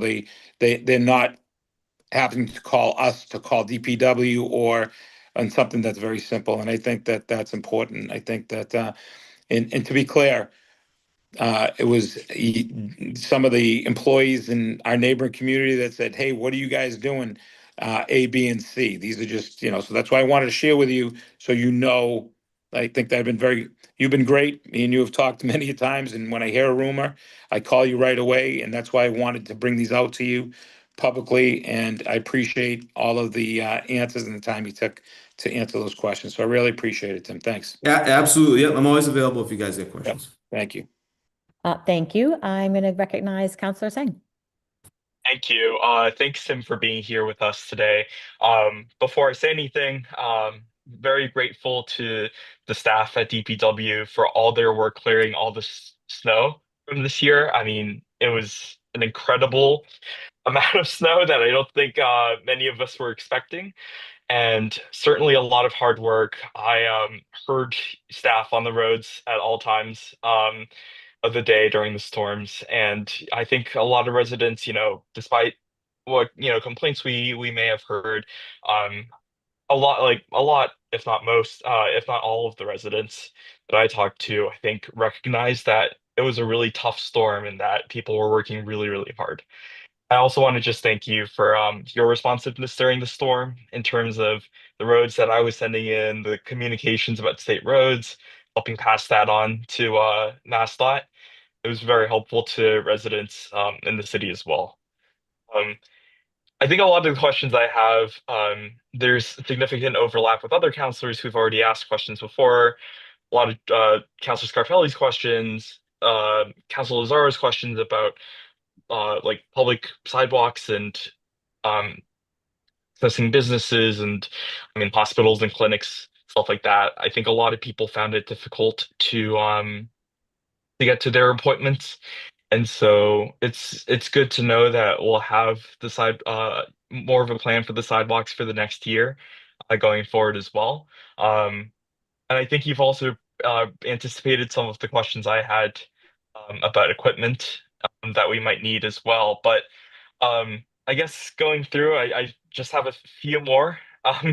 [SPEAKER 4] they're not having to call us to call DPW or on something that's very simple. And I think that that's important. I think that, and to be clear, it was some of the employees in our neighboring community that said, "Hey, what are you guys doing? A, B, and C." These are just, so that's why I wanted to share with you so you know. I think that you've been great. Me and you have talked many times, and when I hear a rumor, I call you right away, and that's why I wanted to bring these out to you publicly. And I appreciate all of the answers and the time you took to answer those questions. So I really appreciate it, Tim. Thanks.
[SPEAKER 6] yeah, absolutely. Yep, I'm always available if you guys have
[SPEAKER 4] Yep.
[SPEAKER 6] questions.
[SPEAKER 4] Thank you.
[SPEAKER 3] Thank you. I'm going to recognize Councillor Singh.
[SPEAKER 7] Thank you. Thanks, Tim, for being here with us today. Before I say anything, very grateful to the staff at DPW for all their work clearing all the snow from this year. I mean, it was an incredible amount of snow that I don't think many of us were expecting, and certainly a lot of hard work. I heard staff on the roads at all times. Of the day during the storms. And I think a lot of residents, despite what, complaints we may have heard, um, a lot, if not most, if not all of the residents that I talked to, I think recognized that it was a really tough storm and that people were working really, really hard. I also want to just thank you for your responsiveness during the storm in terms of the roads that I was sending in, the communications about state roads, helping pass that on to MassDOT. It was very helpful to residents in the city as well. Um, I think a lot of the questions I have, there's significant overlap with other counselors who've already asked questions before. A lot of Councilor Scarpelli's questions, Councilor Lazzaro's questions about like public sidewalks and um, accessing businesses and I mean hospitals and clinics, stuff like that. I think a lot of people found it difficult to get to their appointments. And so it's good to know that we'll have more of a plan for the sidewalks for the next year going forward as well. And I think you've also anticipated some of the questions I had about equipment that we might need as well. But I guess going through, I just have a few more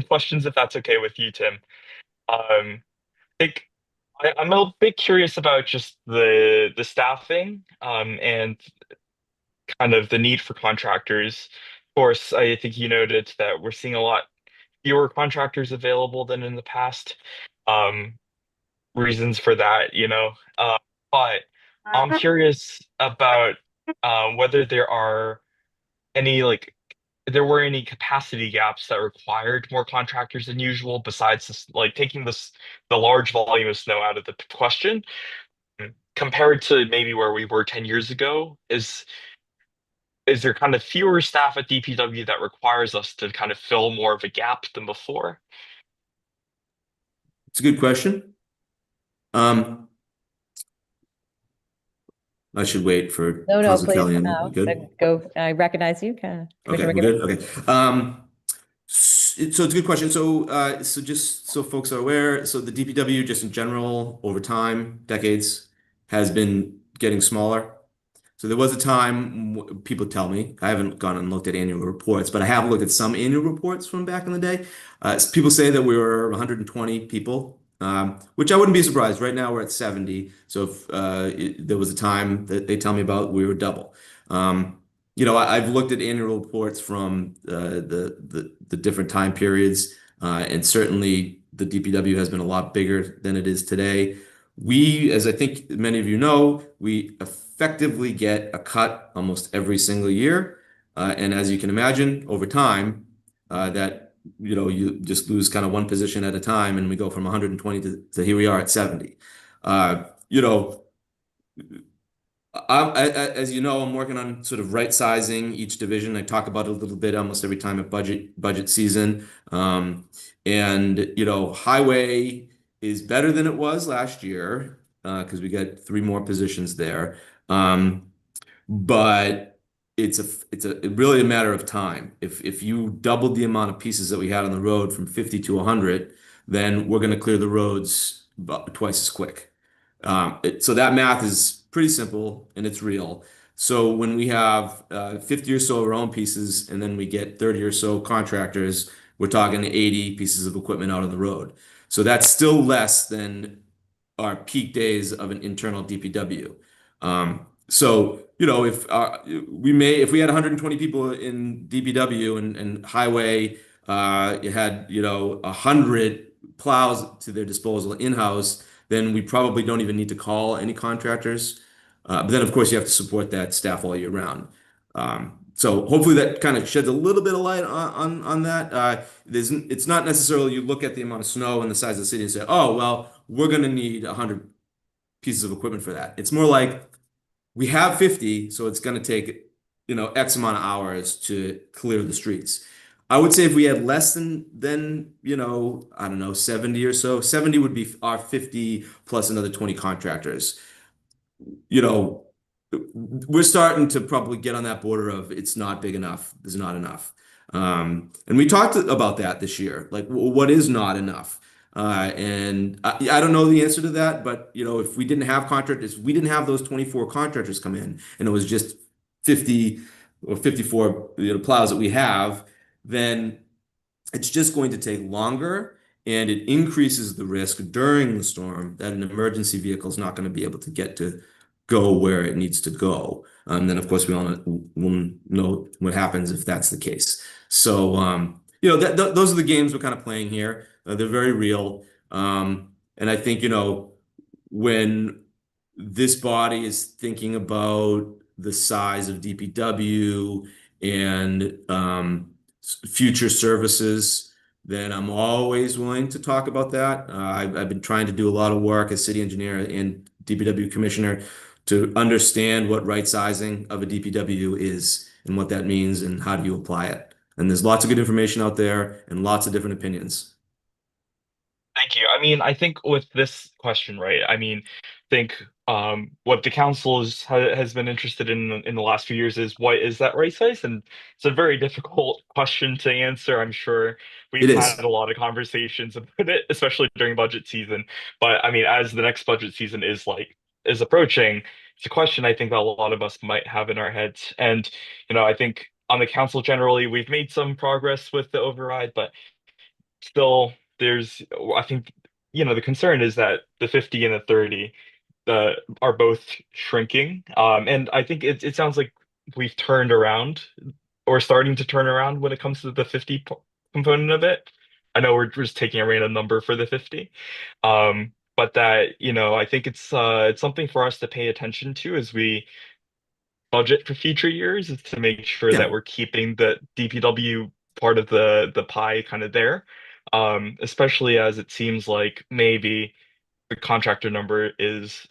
[SPEAKER 7] questions if that's okay with you, Tim. Um, I think I'm a bit curious about just the staffing and kind of the need for contractors. Of course, I think you noted that we're seeing a lot fewer contractors available than in the past. Um, Reasons for that, but I'm curious about whether there were any capacity gaps that required more contractors than usual, besides this, like taking the large volume of snow out of the question, compared to maybe where we were 10 years ago, is there kind of fewer staff at DPW that requires us to kind of fill more of a gap than before?
[SPEAKER 6] It's a good question. I should wait for
[SPEAKER 3] No,
[SPEAKER 6] Council
[SPEAKER 3] please.
[SPEAKER 6] Callahan.
[SPEAKER 3] No.
[SPEAKER 6] You good?
[SPEAKER 3] Go. I recognize you,
[SPEAKER 6] Okay,
[SPEAKER 3] Commissioner
[SPEAKER 6] we're
[SPEAKER 3] McGivern.
[SPEAKER 6] good. Okay. So it's a good question. So just so folks are aware, so the DPW just in general over time, decades, has been getting smaller. So there was a time, people tell me, I haven't gone and looked at annual reports, but I have looked at some annual reports from back in the day. People say that we were 120 people, which I wouldn't be surprised. Right now we're at 70. So if there was a time that they tell me about, we were double. I've looked at annual reports from the different time periods, and certainly the DPW has been a lot bigger than it is today. We, as I think many of you know, we effectively get a cut almost every single year. And as you can imagine, over time, you just lose kind of one position at a time, and we go from 120 to here we are at 70. Uh, you know, as you know, I'm working on sort of right sizing each division. I talk about it a little bit almost every time at budget season. Highway is better than it was last year because we got 3 more positions there. But it's really a matter of time. If you doubled the amount of pieces that we had on the road from 50 to 100, then we're going to clear the roads about twice as quick. So that math is pretty simple and it's real. So when we have 50 or so of our own pieces and then we get 30 or so contractors, we're talking 80 pieces of equipment out on the road. So that's still less than our peak days of an internal DPW. If we had 120 people in DPW and highway, you had 100 plows to their disposal in-house, then we probably don't even need to call any contractors. But then, of course, you have to support that staff all year round. So hopefully that kind of sheds a little bit of light on that. It's not necessarily you look at the amount of snow and the size of the city and say, oh, well, we're going to need 100 pieces of equipment for that. It's more like we have 50, so it's going to take, X amount of hours to clear the streets. I would say if we had less than I don't know, 70 or so, 70 would be our 50 plus another 20 contractors. We're starting to probably get on that border of it's not big enough, there's not enough. And we talked about that this year, like what is not enough? And I don't know the answer to that, but if we didn't have contractors, we didn't have those 24 contractors come in, and it was just 50 or 54 plows that we have, then it's just going to take longer, and it increases the risk during the storm that an emergency vehicle is not going to be able to get to go where it needs to go. And then, of course, we all know what happens if that's the case. So, those are the games we're kind of playing here. They're very real. And I think, when this body is thinking about the size of DPW and future services, then I'm always willing to talk about that. I've been trying to do a lot of work as city engineer and DPW commissioner to understand what right sizing of a DPW is and what that means and how do you apply it. And there's lots of good information out there and lots of different opinions.
[SPEAKER 7] Thank you. I mean, I think with this question, right? I mean, I think what the council has been interested in the last few years is what is that right size? And it's a very difficult question to answer. I'm sure we've
[SPEAKER 6] It
[SPEAKER 7] had
[SPEAKER 6] is.
[SPEAKER 7] a lot of conversations about it, especially during budget season. But I mean, as the next budget season is approaching, it's a question I think that a lot of us might have in our heads. And I think on the council generally, we've made some progress with the override, but still I think the concern is that the 50 and the 30 are both shrinking, and I think it sounds like we've turned around or starting to turn around when it comes to the 50 component of it. I know we're just taking a random number for the 50, but that I think it's something for us to pay attention to as we budget for future years, is to make sure
[SPEAKER 6] Yeah.
[SPEAKER 7] that we're keeping the DPW part of the pie kind of there. Especially as it seems like maybe the contractor number is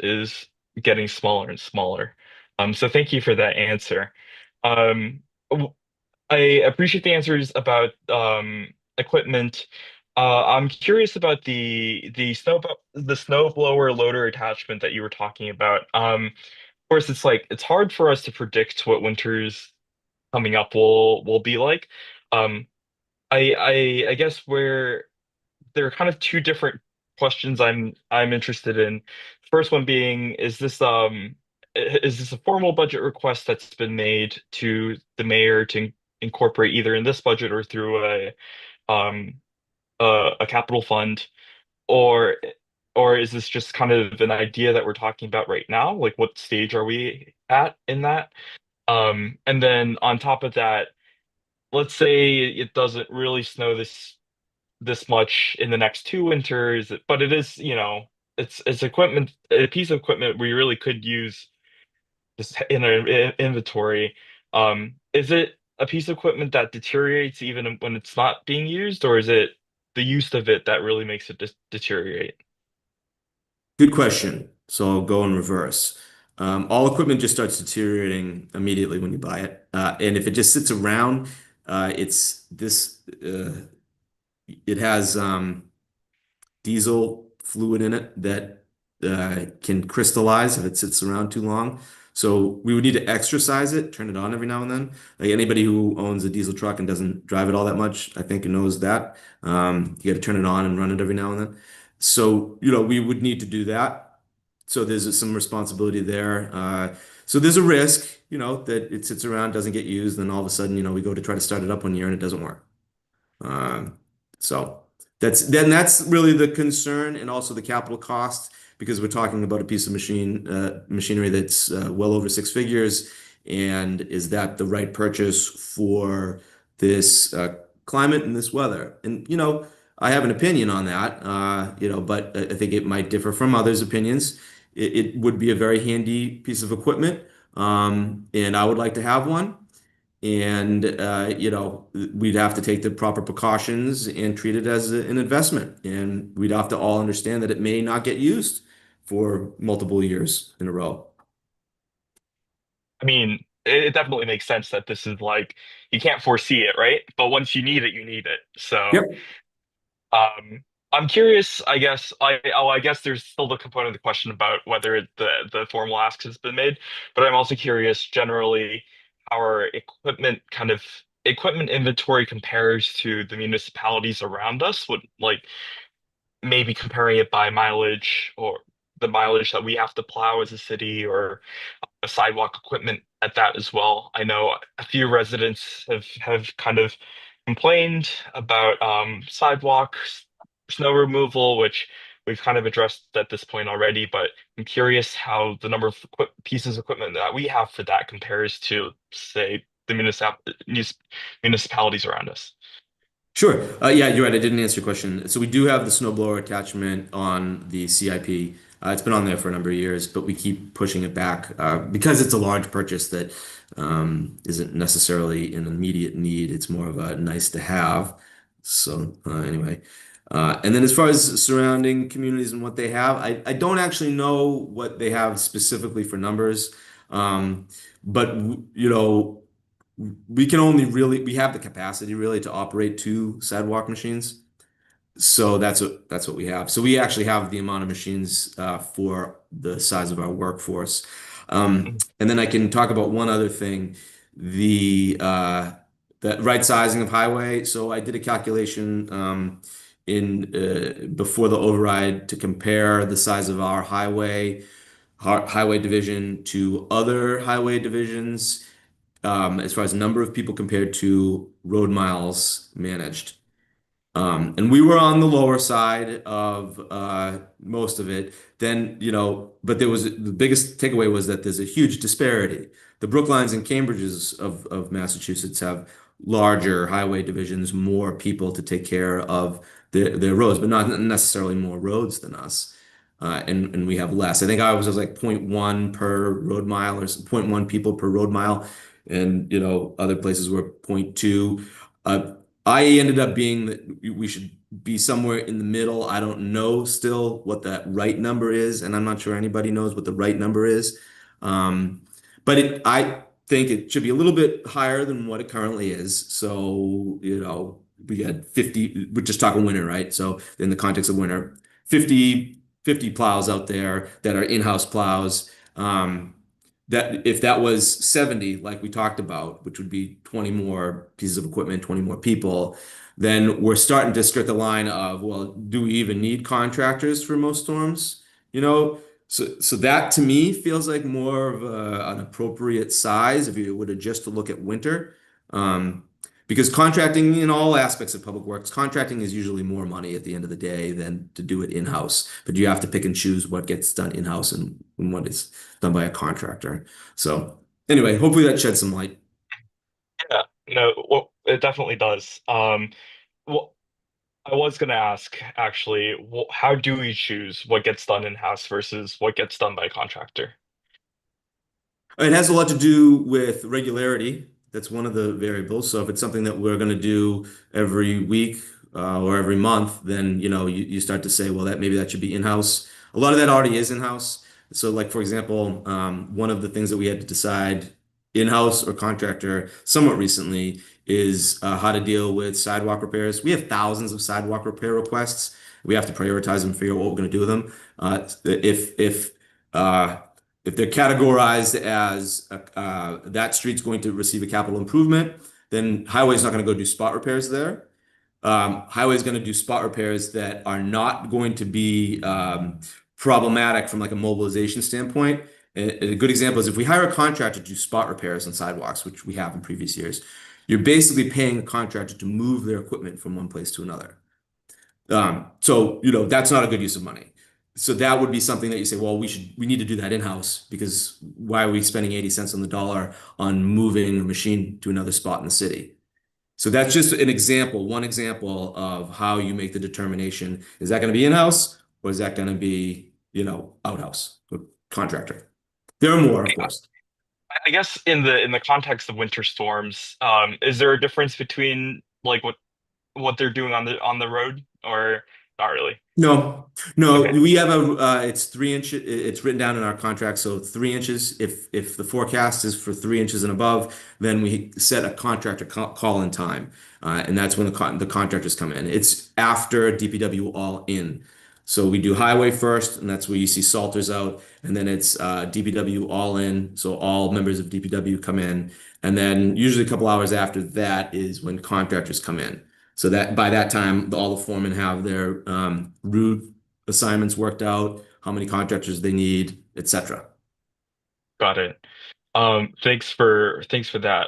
[SPEAKER 7] getting smaller and smaller. So thank you for that answer. Um, w- I appreciate the answers about equipment. I'm curious about the snow blower loader attachment that you were talking about. Of course, it's hard for us to predict what winters coming up will be like. Um, I guess where there are kind of two different questions I'm interested in. First one being, is this a formal budget request that's been made to the mayor to incorporate either in this budget or through um a capital fund, or is this just kind of an idea that we're talking about right now? Like, what stage are we at in that? And then on top of that, let's say it doesn't really snow this much in the next two winters, but it is, it's equipment, a piece of equipment we really could use this in our inventory. Is it a piece of equipment that deteriorates even when it's not being used, or is it the use of it that really makes it deteriorate?
[SPEAKER 6] Good question. So I'll go in reverse. All equipment just starts deteriorating immediately when you buy it. And if it just sits around, it's this, it has diesel fluid in it that can crystallize if it sits around too long. So we would need to exercise it, turn it on every now and then. Like anybody who owns a diesel truck and doesn't drive it all that much, I think knows that. You got to turn it on and run it every now and then. So, we would need to do that. So there's some responsibility there. So there's a risk, that it sits around, doesn't get used, then all of a sudden, we go to try to start it up one year and it doesn't work. So that's really the concern, and also the capital cost, because we're talking about a piece of machinery that's well over six figures. And is that the right purchase for this climate and this weather? And I have an opinion on that, but I think it might differ from others' opinions. It would be a very handy piece of equipment, and I would like to have one. And we'd have to take the proper precautions and treat it as an investment. And we'd have to all understand that it may not get used for multiple years in a row.
[SPEAKER 7] I mean, it definitely makes sense that this is like you can't foresee it, right? But once you need it, you need it. So,
[SPEAKER 6] Yep.
[SPEAKER 7] um, I'm curious. I guess there's still the component of the question about whether the formal ask has been made, but I'm also curious generally how our equipment inventory compares to the municipalities around us. Would like maybe comparing it by mileage or the mileage that we have to plow as a city, or sidewalk equipment at that as well. I know a few residents have kind of complained about sidewalks, snow removal, which we've kind of addressed at this point already. But I'm curious how the number of pieces of equipment that we have for that compares to, say, the municipalities around us.
[SPEAKER 6] Sure. Yeah, you're right. I didn't answer your question. So we do have the snowblower attachment on the CIP. It's been on there for a number of years, but we keep pushing it back because it's a large purchase that isn't necessarily an immediate need. It's more of a nice to have. So anyway, and then as far as surrounding communities and what they have, I don't actually know what they have specifically for numbers, but we have the capacity really to operate two sidewalk machines. So that's what we have. So we actually have the amount of machines for the size of our workforce. And then I can talk about one other thing, the right sizing of highway. So I did a calculation in before the override to compare the size of our highway division to other highway divisions, as far as number of people compared to road miles managed. And we were on the lower side of most of it. Then, but the biggest takeaway was that there's a huge disparity. The Brooklyns and Cambridges of Massachusetts have larger highway divisions, more people to take care of their roads, but not necessarily more roads than us. And we have less. I think I was like 0.1 per road mile, or 0.1 people per road mile. And, other places were 0.2. I ended up being that we should be somewhere in the middle. I don't know still what that right number is, and I'm not sure anybody knows what the right number is. But I think it should be a little bit higher than what it currently is. So, we had 50, we're just talking winter, right? So in the context of winter, 50 plows out there that are in-house plows. That if that was 70, like we talked about, which would be 20 more pieces of equipment, 20 more people, then we're starting to skirt the line of, well, do we even need contractors for most storms? So that to me feels like more of an appropriate size if you were to just to look at winter. Because contracting in all aspects of public works, contracting is usually more money at the end of the day than to do it in-house. But you have to pick and choose what gets done in-house and what is done by a contractor. So anyway, hopefully that sheds some light.
[SPEAKER 7] Yeah, no, well, it definitely does. Well, I was gonna ask actually, how do we choose what gets done in-house versus what gets done by a contractor?
[SPEAKER 6] It has a lot to do with regularity. That's one of the variables. So if it's something that we're going to do every week or every month, then you start to say, well, that should be in-house. A lot of that already is in-house. So, like for example, one of the things that we had to decide in-house or contractor somewhat recently is how to deal with sidewalk repairs. We have thousands of sidewalk repair requests. We have to prioritize them, figure out what we're going to do with them. If they're categorized as that street's going to receive a capital improvement, then highway's not going to go do spot repairs there. Highway's going to do spot repairs that are not going to be problematic from like a mobilization standpoint. A good example is if we hire a contractor to do spot repairs on sidewalks, which we have in previous years, you're basically paying a contractor to move their equipment from one place to another. So that's not a good use of money. So that would be something that you say, well, we need to do that in-house because why are we spending 80 cents on the dollar on moving a machine to another spot in the city? So that's just an example, one example of how you make the determination. Is that going to be in-house or is that going to be, outhouse or contractor? There are more, of course.
[SPEAKER 7] I guess in the context of winter storms, is there a difference between like what they're doing on the road or not really?
[SPEAKER 6] No,
[SPEAKER 7] Okay.
[SPEAKER 6] we have it's 3 inches. It's written down in our contract. So 3 inches. If the forecast is for 3 inches and above, then we set a contractor call in time, and that's when the contractors come in. It's after DPW all in. So we do highway first, and that's where you see Salters out, and then it's DPW all in. So all members of DPW come in, and then usually a couple hours after that is when contractors come in. So that by that time, all the foremen have their route assignments worked out, how many contractors they need, etc.
[SPEAKER 7] Got it. Thanks for that.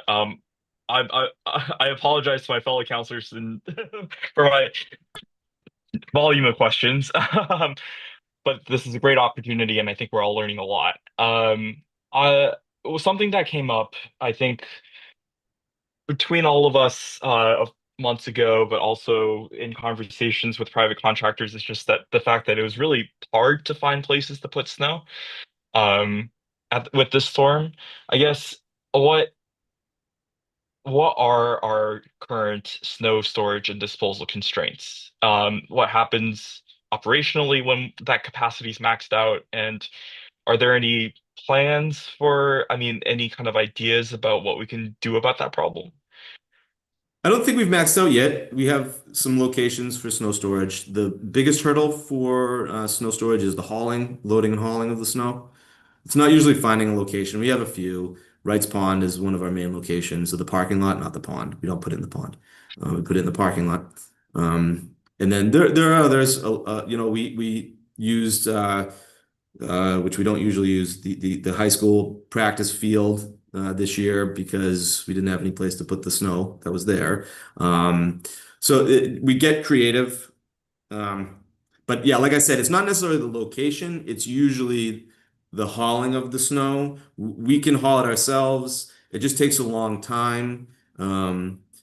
[SPEAKER 7] I apologize to my fellow counselors and for my volume of questions. But this is a great opportunity, and I think we're all learning a lot. It was something that came up, I think, between all of us months ago, but also in conversations with private contractors, is just that the fact that it was really hard to find places to put snow um, with this storm. I guess what are our current snow storage and disposal constraints? What happens operationally when that capacity is maxed out? And are there any plans for, I mean, any kind of ideas about what we can do about that problem?
[SPEAKER 6] I don't think we've maxed out yet. We have some locations for snow storage. The biggest hurdle for snow storage is the loading and hauling of the snow. It's not usually finding a location. We have a few. Wrights Pond is one of our main locations. So the parking lot, not the pond. We don't put it in the pond. We put it in the parking lot. And then there are others. We used which we don't usually use the high school practice field this year because we didn't have any place to put the snow that was there. So we get creative. But yeah, like I said, it's not necessarily the location. It's usually the hauling of the snow. We can haul it ourselves. It just takes a long time.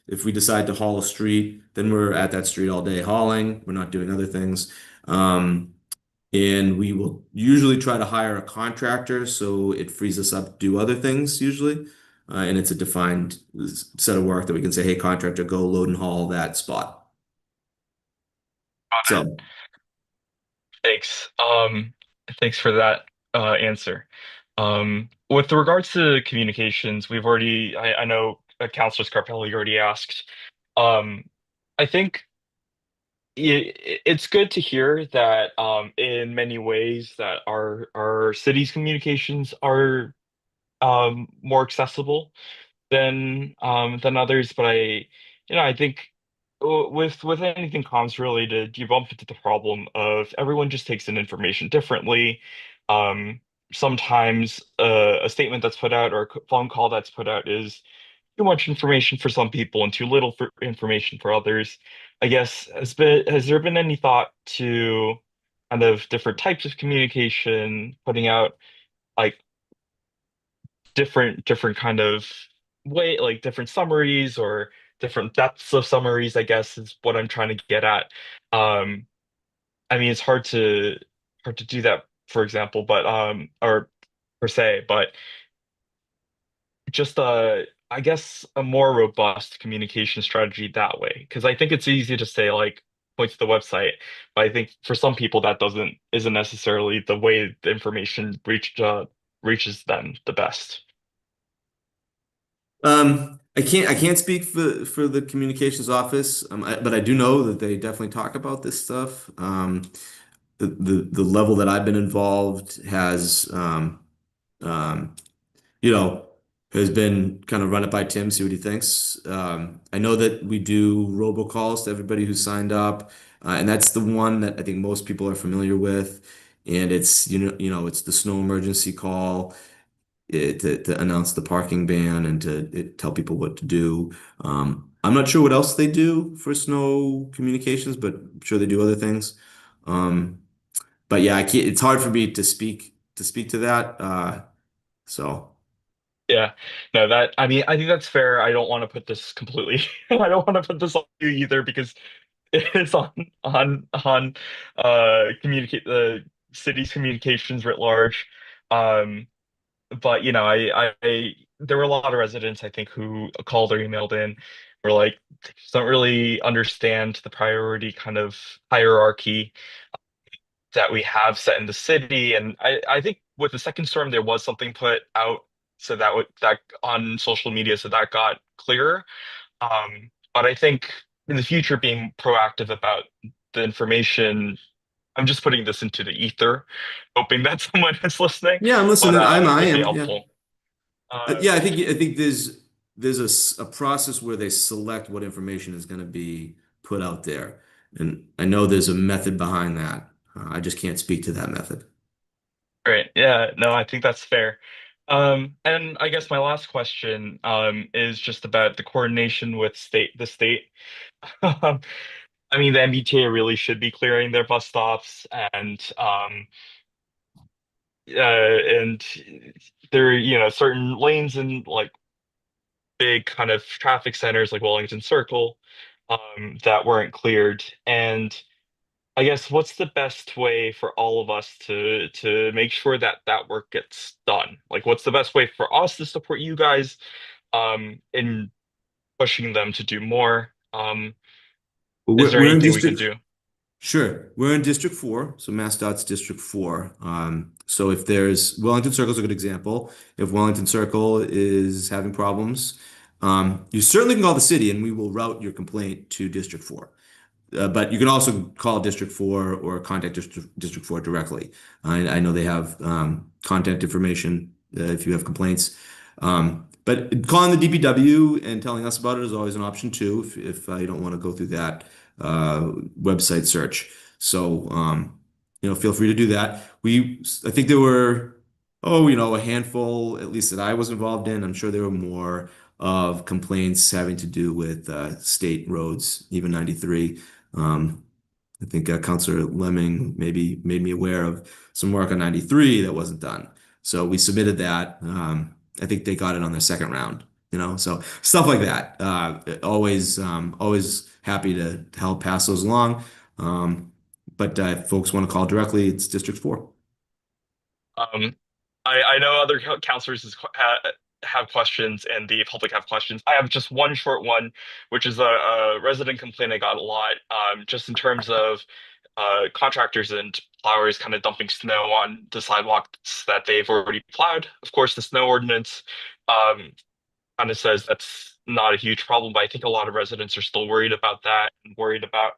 [SPEAKER 6] If we decide to haul a street, then we're at that street all day hauling. We're not doing other things. And we will usually try to hire a contractor so it frees us up to do other things usually. And it's a defined set of work that we can say, hey, contractor, go load and haul that spot.
[SPEAKER 7] Got it.
[SPEAKER 6] So,
[SPEAKER 7] Thanks. Thanks for that answer. With regards to communications, I know Councilor Scarpelli already asked. Um, I think it's good to hear that in many ways that our city's communications are more accessible than others, but I think with anything comms related, you bump into the problem of everyone just takes in information differently. Um, Sometimes a statement that's put out or a phone call that's put out is too much information for some people and too little for information for others. I guess has there been any thought to kind of different types of communication, putting out like different kind of way, like different summaries or different depths of summaries, I guess is what I'm trying to get at. Um, I mean, it's hard to do that, for example, but or per se, but just I guess a more robust communication strategy that way. Because I think it's easy to say like point to the website, but I think for some people that doesn't isn't necessarily the way the information reaches them the best.
[SPEAKER 6] I can't speak for the communications office, but I do know that they definitely talk about this stuff. The level that I've been involved um, you know, has been kind of run it by Tim, see what he thinks. I know that we do robocalls to everybody who signed up, and that's the one that I think most people are familiar with. And it's it's the snow emergency call, to announce the parking ban and to tell people what to do. I'm not sure what else they do for snow communications, but I'm sure they do other things. Um, but yeah, I can't, it's hard for me to speak to that. So.
[SPEAKER 7] Yeah, no, that I mean, I think that's fair. I don't want to put this completely. I don't want to put this on you either because it's on communicate the city's communications writ large. Um, but I there were a lot of residents I think who called or emailed in were like they just don't really understand the priority kind of hierarchy that we have set in the city. And I think with the second storm, there was something put out so that on social media, so that got clearer. But I think in the future, being proactive about the information, I'm just putting this into the ether, hoping that someone is listening.
[SPEAKER 6] Yeah, I'm
[SPEAKER 7] But
[SPEAKER 6] listening.
[SPEAKER 7] I think
[SPEAKER 6] I
[SPEAKER 7] would be
[SPEAKER 6] am. Yeah.
[SPEAKER 7] helpful.
[SPEAKER 6] Yeah, I think there's a process where they select what information is going to be put out there, and I know there's a method behind that. I just can't speak to that method.
[SPEAKER 7] Great. Yeah, no, I think that's fair. And I guess my last question is just about the coordination with the state. I mean, the MBTA really should be clearing their bus stops and there are, certain lanes in like big kind of traffic centers like Wellington Circle that weren't cleared. And I guess what's the best way for all of us to make sure that that work gets done? Like, what's the best way for us to support you guys in pushing them to do more? Is there
[SPEAKER 6] We're in
[SPEAKER 7] anything we can
[SPEAKER 6] District.
[SPEAKER 7] do?
[SPEAKER 6] Sure. We're in District 4, so MassDOT's District 4. So if there's Wellington Circle's a good example. If Wellington Circle is having problems, you certainly can call the city and we will route your complaint to District 4. But you can also call District 4 or contact District 4 directly. I know they have contact information if you have complaints. But calling the DPW and telling us about it is always an option too, if you don't want to go through that website search. So, feel free to do that. I think there were, a handful, at least that I was involved in. I'm sure there were more of complaints having to do with state roads, even 93. I think Councilor Lemming maybe made me aware of some work on 93 that wasn't done. So we submitted that. I think they got it on their second round, so stuff like that. Always happy to help pass those along. But if folks want to call directly, it's District 4.
[SPEAKER 7] Um, I know other counselors have questions and the public have questions. I have just one short one, which is a resident complaint I got a lot, just in terms of contractors and plowers kind of dumping snow on the sidewalks that they've already plowed. Of course, the snow ordinance kind of says that's not a huge problem, but I think a lot of residents are still worried about that and worried about,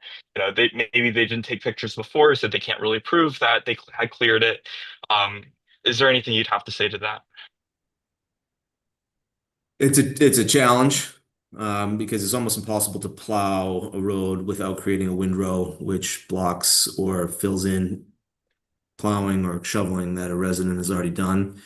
[SPEAKER 7] they maybe they didn't take pictures before, so they can't really prove that they had cleared it. Is there anything you'd have to say to that?
[SPEAKER 6] It's a challenge because it's almost impossible to plow a road without creating a windrow, which blocks or fills in plowing or shoveling that a resident has already done.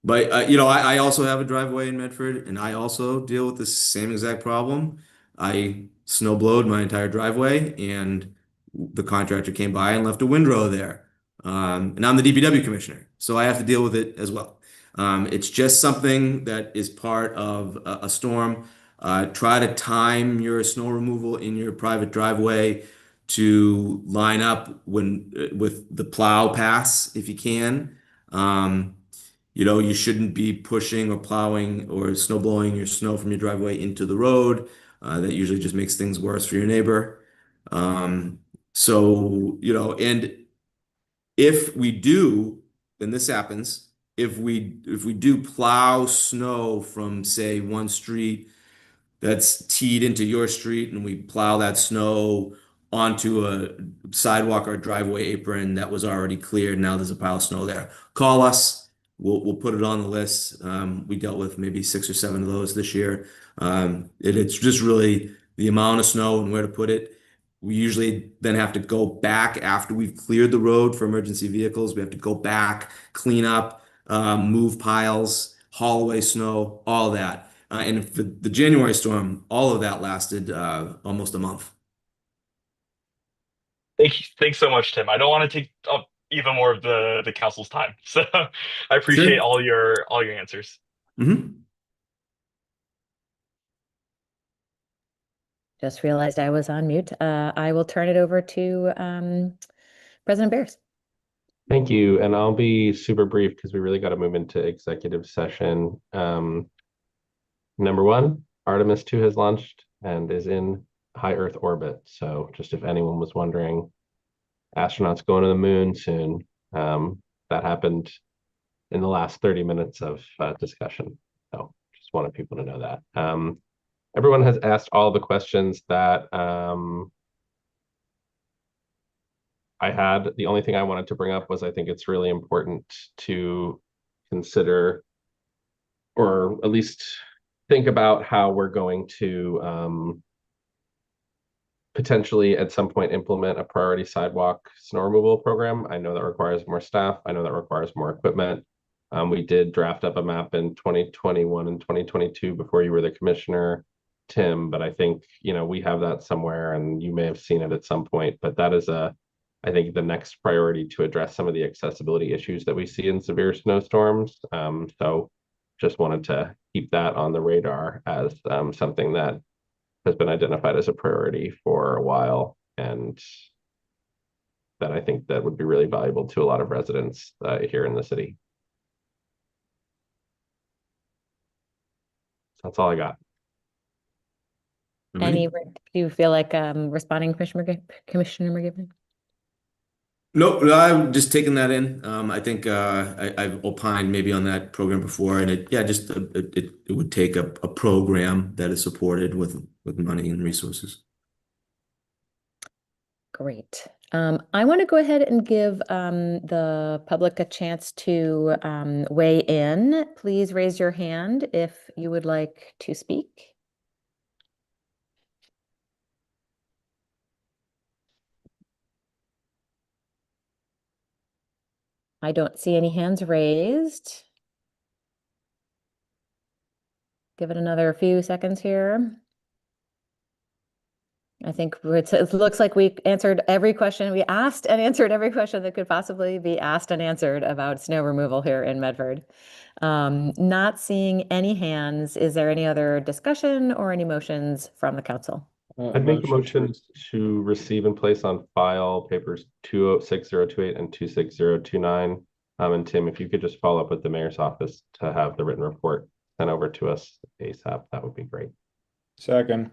[SPEAKER 6] But I also have a driveway in Medford, and I also deal with the same exact problem. I snow blowed my entire driveway, and the contractor came by and left a windrow there. And I'm the DPW commissioner, so I have to deal with it as well. It's just something that is part of a storm. Try to time your snow removal in your private driveway to line up with the plow pass if you can. You shouldn't be pushing or plowing or snow blowing your snow from your driveway into the road. That usually just makes things worse for your neighbor. And if we do, and this happens, if we do plow snow from, say, one street that's teed into your street, and we plow that snow onto a sidewalk or driveway apron that was already cleared, now there's a pile of snow there, call us. We'll put it on the list. We dealt with maybe 6 or 7 of those this year. It's just really the amount of snow and where to put it. We usually then have to go back after we've cleared the road for emergency vehicles. We have to go back, clean up, move piles, haul away snow, all that. And the January storm, all of that lasted almost a month.
[SPEAKER 7] Thanks so much, Tim. I don't want to take up even more of the council's time, so I appreciate
[SPEAKER 6] Sure.
[SPEAKER 7] all your answers.
[SPEAKER 6] Mm-hmm.
[SPEAKER 3] Just realized I was on mute. I will turn it over to President Bears.
[SPEAKER 1] Thank you. And I'll be super brief because we really got to move into executive session. Number one, Artemis 2 has launched and is in high Earth orbit. So just if anyone was wondering, astronauts going to the moon soon. That happened in the last 30 minutes of discussion. So just wanted people to know that. Everyone has asked all the questions that I had. The only thing I wanted to bring up was I think it's really important to consider, or at least think about how we're going to potentially at some point implement a priority sidewalk snow removal program. I know that requires more staff. I know that requires more equipment. We did draft up a map in 2021 and 2022 before you were the commissioner, Tim, but I think, we have that somewhere and you may have seen it at some point, but that is I think the next priority to address some of the accessibility issues that we see in severe snowstorms. So just wanted to keep that on the radar as something that has been identified as a priority for a while, and that I think that would be really valuable to a lot of residents here in the city. So that's all I got.
[SPEAKER 3] Do you feel like responding, Commissioner McGivern?
[SPEAKER 6] Nope, I'm just taking that in. I think I've opined maybe on that program before, and it would take a program that is supported with money and resources.
[SPEAKER 3] Great. I want to go ahead and give the public a chance to weigh in. Please raise your hand if you would like to speak. I don't see any hands raised. Give it another few seconds here. I think it looks like we answered every question we asked and answered every question that could possibly be asked and answered about snow removal here in Medford. Not seeing any hands. Is there any other discussion or any motions from the council?
[SPEAKER 1] I'd make a motion to receive and place on file papers 206028 and 26029 And Tim, if you could just follow up with the mayor's office to have the written report sent over to us ASAP, that would be great.
[SPEAKER 4] Second.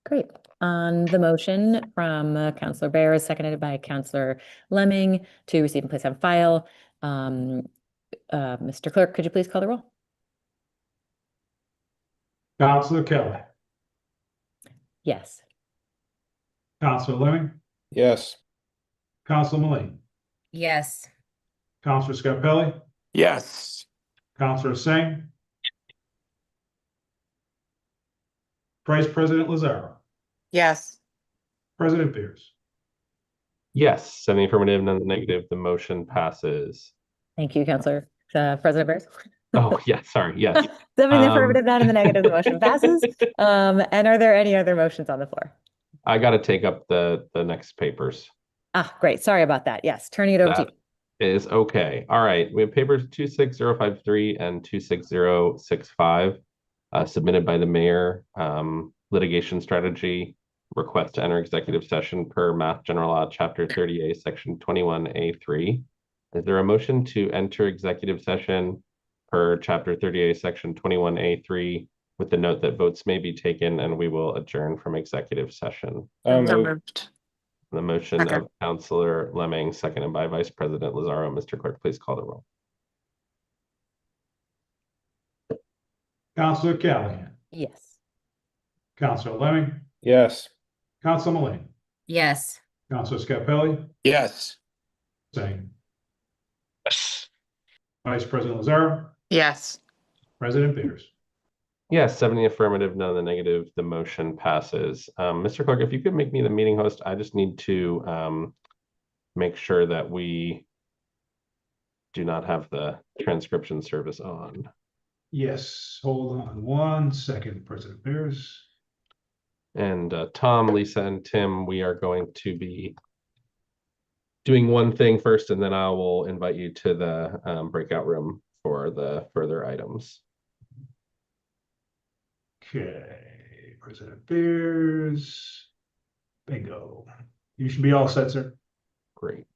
[SPEAKER 3] Great. On the motion from Counselor Bears, seconded by Counselor Lemming to receive and place on file, Mr. Clerk, could you please call the roll?
[SPEAKER 2] Counselor Kelly,
[SPEAKER 3] Yes.
[SPEAKER 2] Counselor Lemming,
[SPEAKER 4] Yes.
[SPEAKER 2] Counselor Mullane,
[SPEAKER 3] Yes.
[SPEAKER 2] Counselor Scarpelli,
[SPEAKER 4] Yes.
[SPEAKER 2] Counselor Singh, Vice President Lazaro,
[SPEAKER 5] Yes.
[SPEAKER 2] President Beers.
[SPEAKER 1] Yes, 7 affirmative, none negative, the motion passes.
[SPEAKER 3] Thank you, Counselor, President Bears.
[SPEAKER 1] Oh, yeah, sorry, yes.
[SPEAKER 3] 7 in the
[SPEAKER 1] Um,
[SPEAKER 3] affirmative, none in the negative, the motion passes. And are there any other motions on the floor?
[SPEAKER 1] I got to take up the next papers.
[SPEAKER 3] Ah, great. Sorry about that. Yes, turning it over to you.
[SPEAKER 1] That is okay. All right, we have papers 26053 and 26065 submitted by the mayor. Litigation strategy, request to enter executive session per Mass General Law, Chapter 30A, Section 21A3. Is there a motion to enter executive session per Chapter 30A, Section 21A3, with the note that votes may be taken and we will adjourn from executive session?
[SPEAKER 4] So
[SPEAKER 5] So
[SPEAKER 4] moved.
[SPEAKER 5] moved.
[SPEAKER 1] The motion
[SPEAKER 5] Second.
[SPEAKER 1] of Counselor Lemming, seconded by Vice President Lazaro. Mr. Clerk, please call the roll.
[SPEAKER 2] Counselor Callahan,
[SPEAKER 3] Yes.
[SPEAKER 2] Counselor Lemming,
[SPEAKER 4] Yes.
[SPEAKER 2] Counselor Mullane,
[SPEAKER 3] Yes.
[SPEAKER 2] Counselor Scarpelli,
[SPEAKER 4] Yes.
[SPEAKER 2] Singh,
[SPEAKER 7] Yes.
[SPEAKER 2] Vice President Lazaro,
[SPEAKER 5] Yes.
[SPEAKER 2] President Beers.
[SPEAKER 1] Yes, 70 affirmative, none in the negative. The motion passes. Mr. Clerk, if you could make me the meeting host, I just need to make sure that we do not have the transcription service on.
[SPEAKER 2] Yes, hold on 1 second, President Beers.
[SPEAKER 1] And Tom, Lisa, and Tim, we are going to be doing one thing first, and then I will invite you to the breakout room for the further items.
[SPEAKER 2] Okay, President Beers. Bingo. You should be all set, sir.
[SPEAKER 1] Great.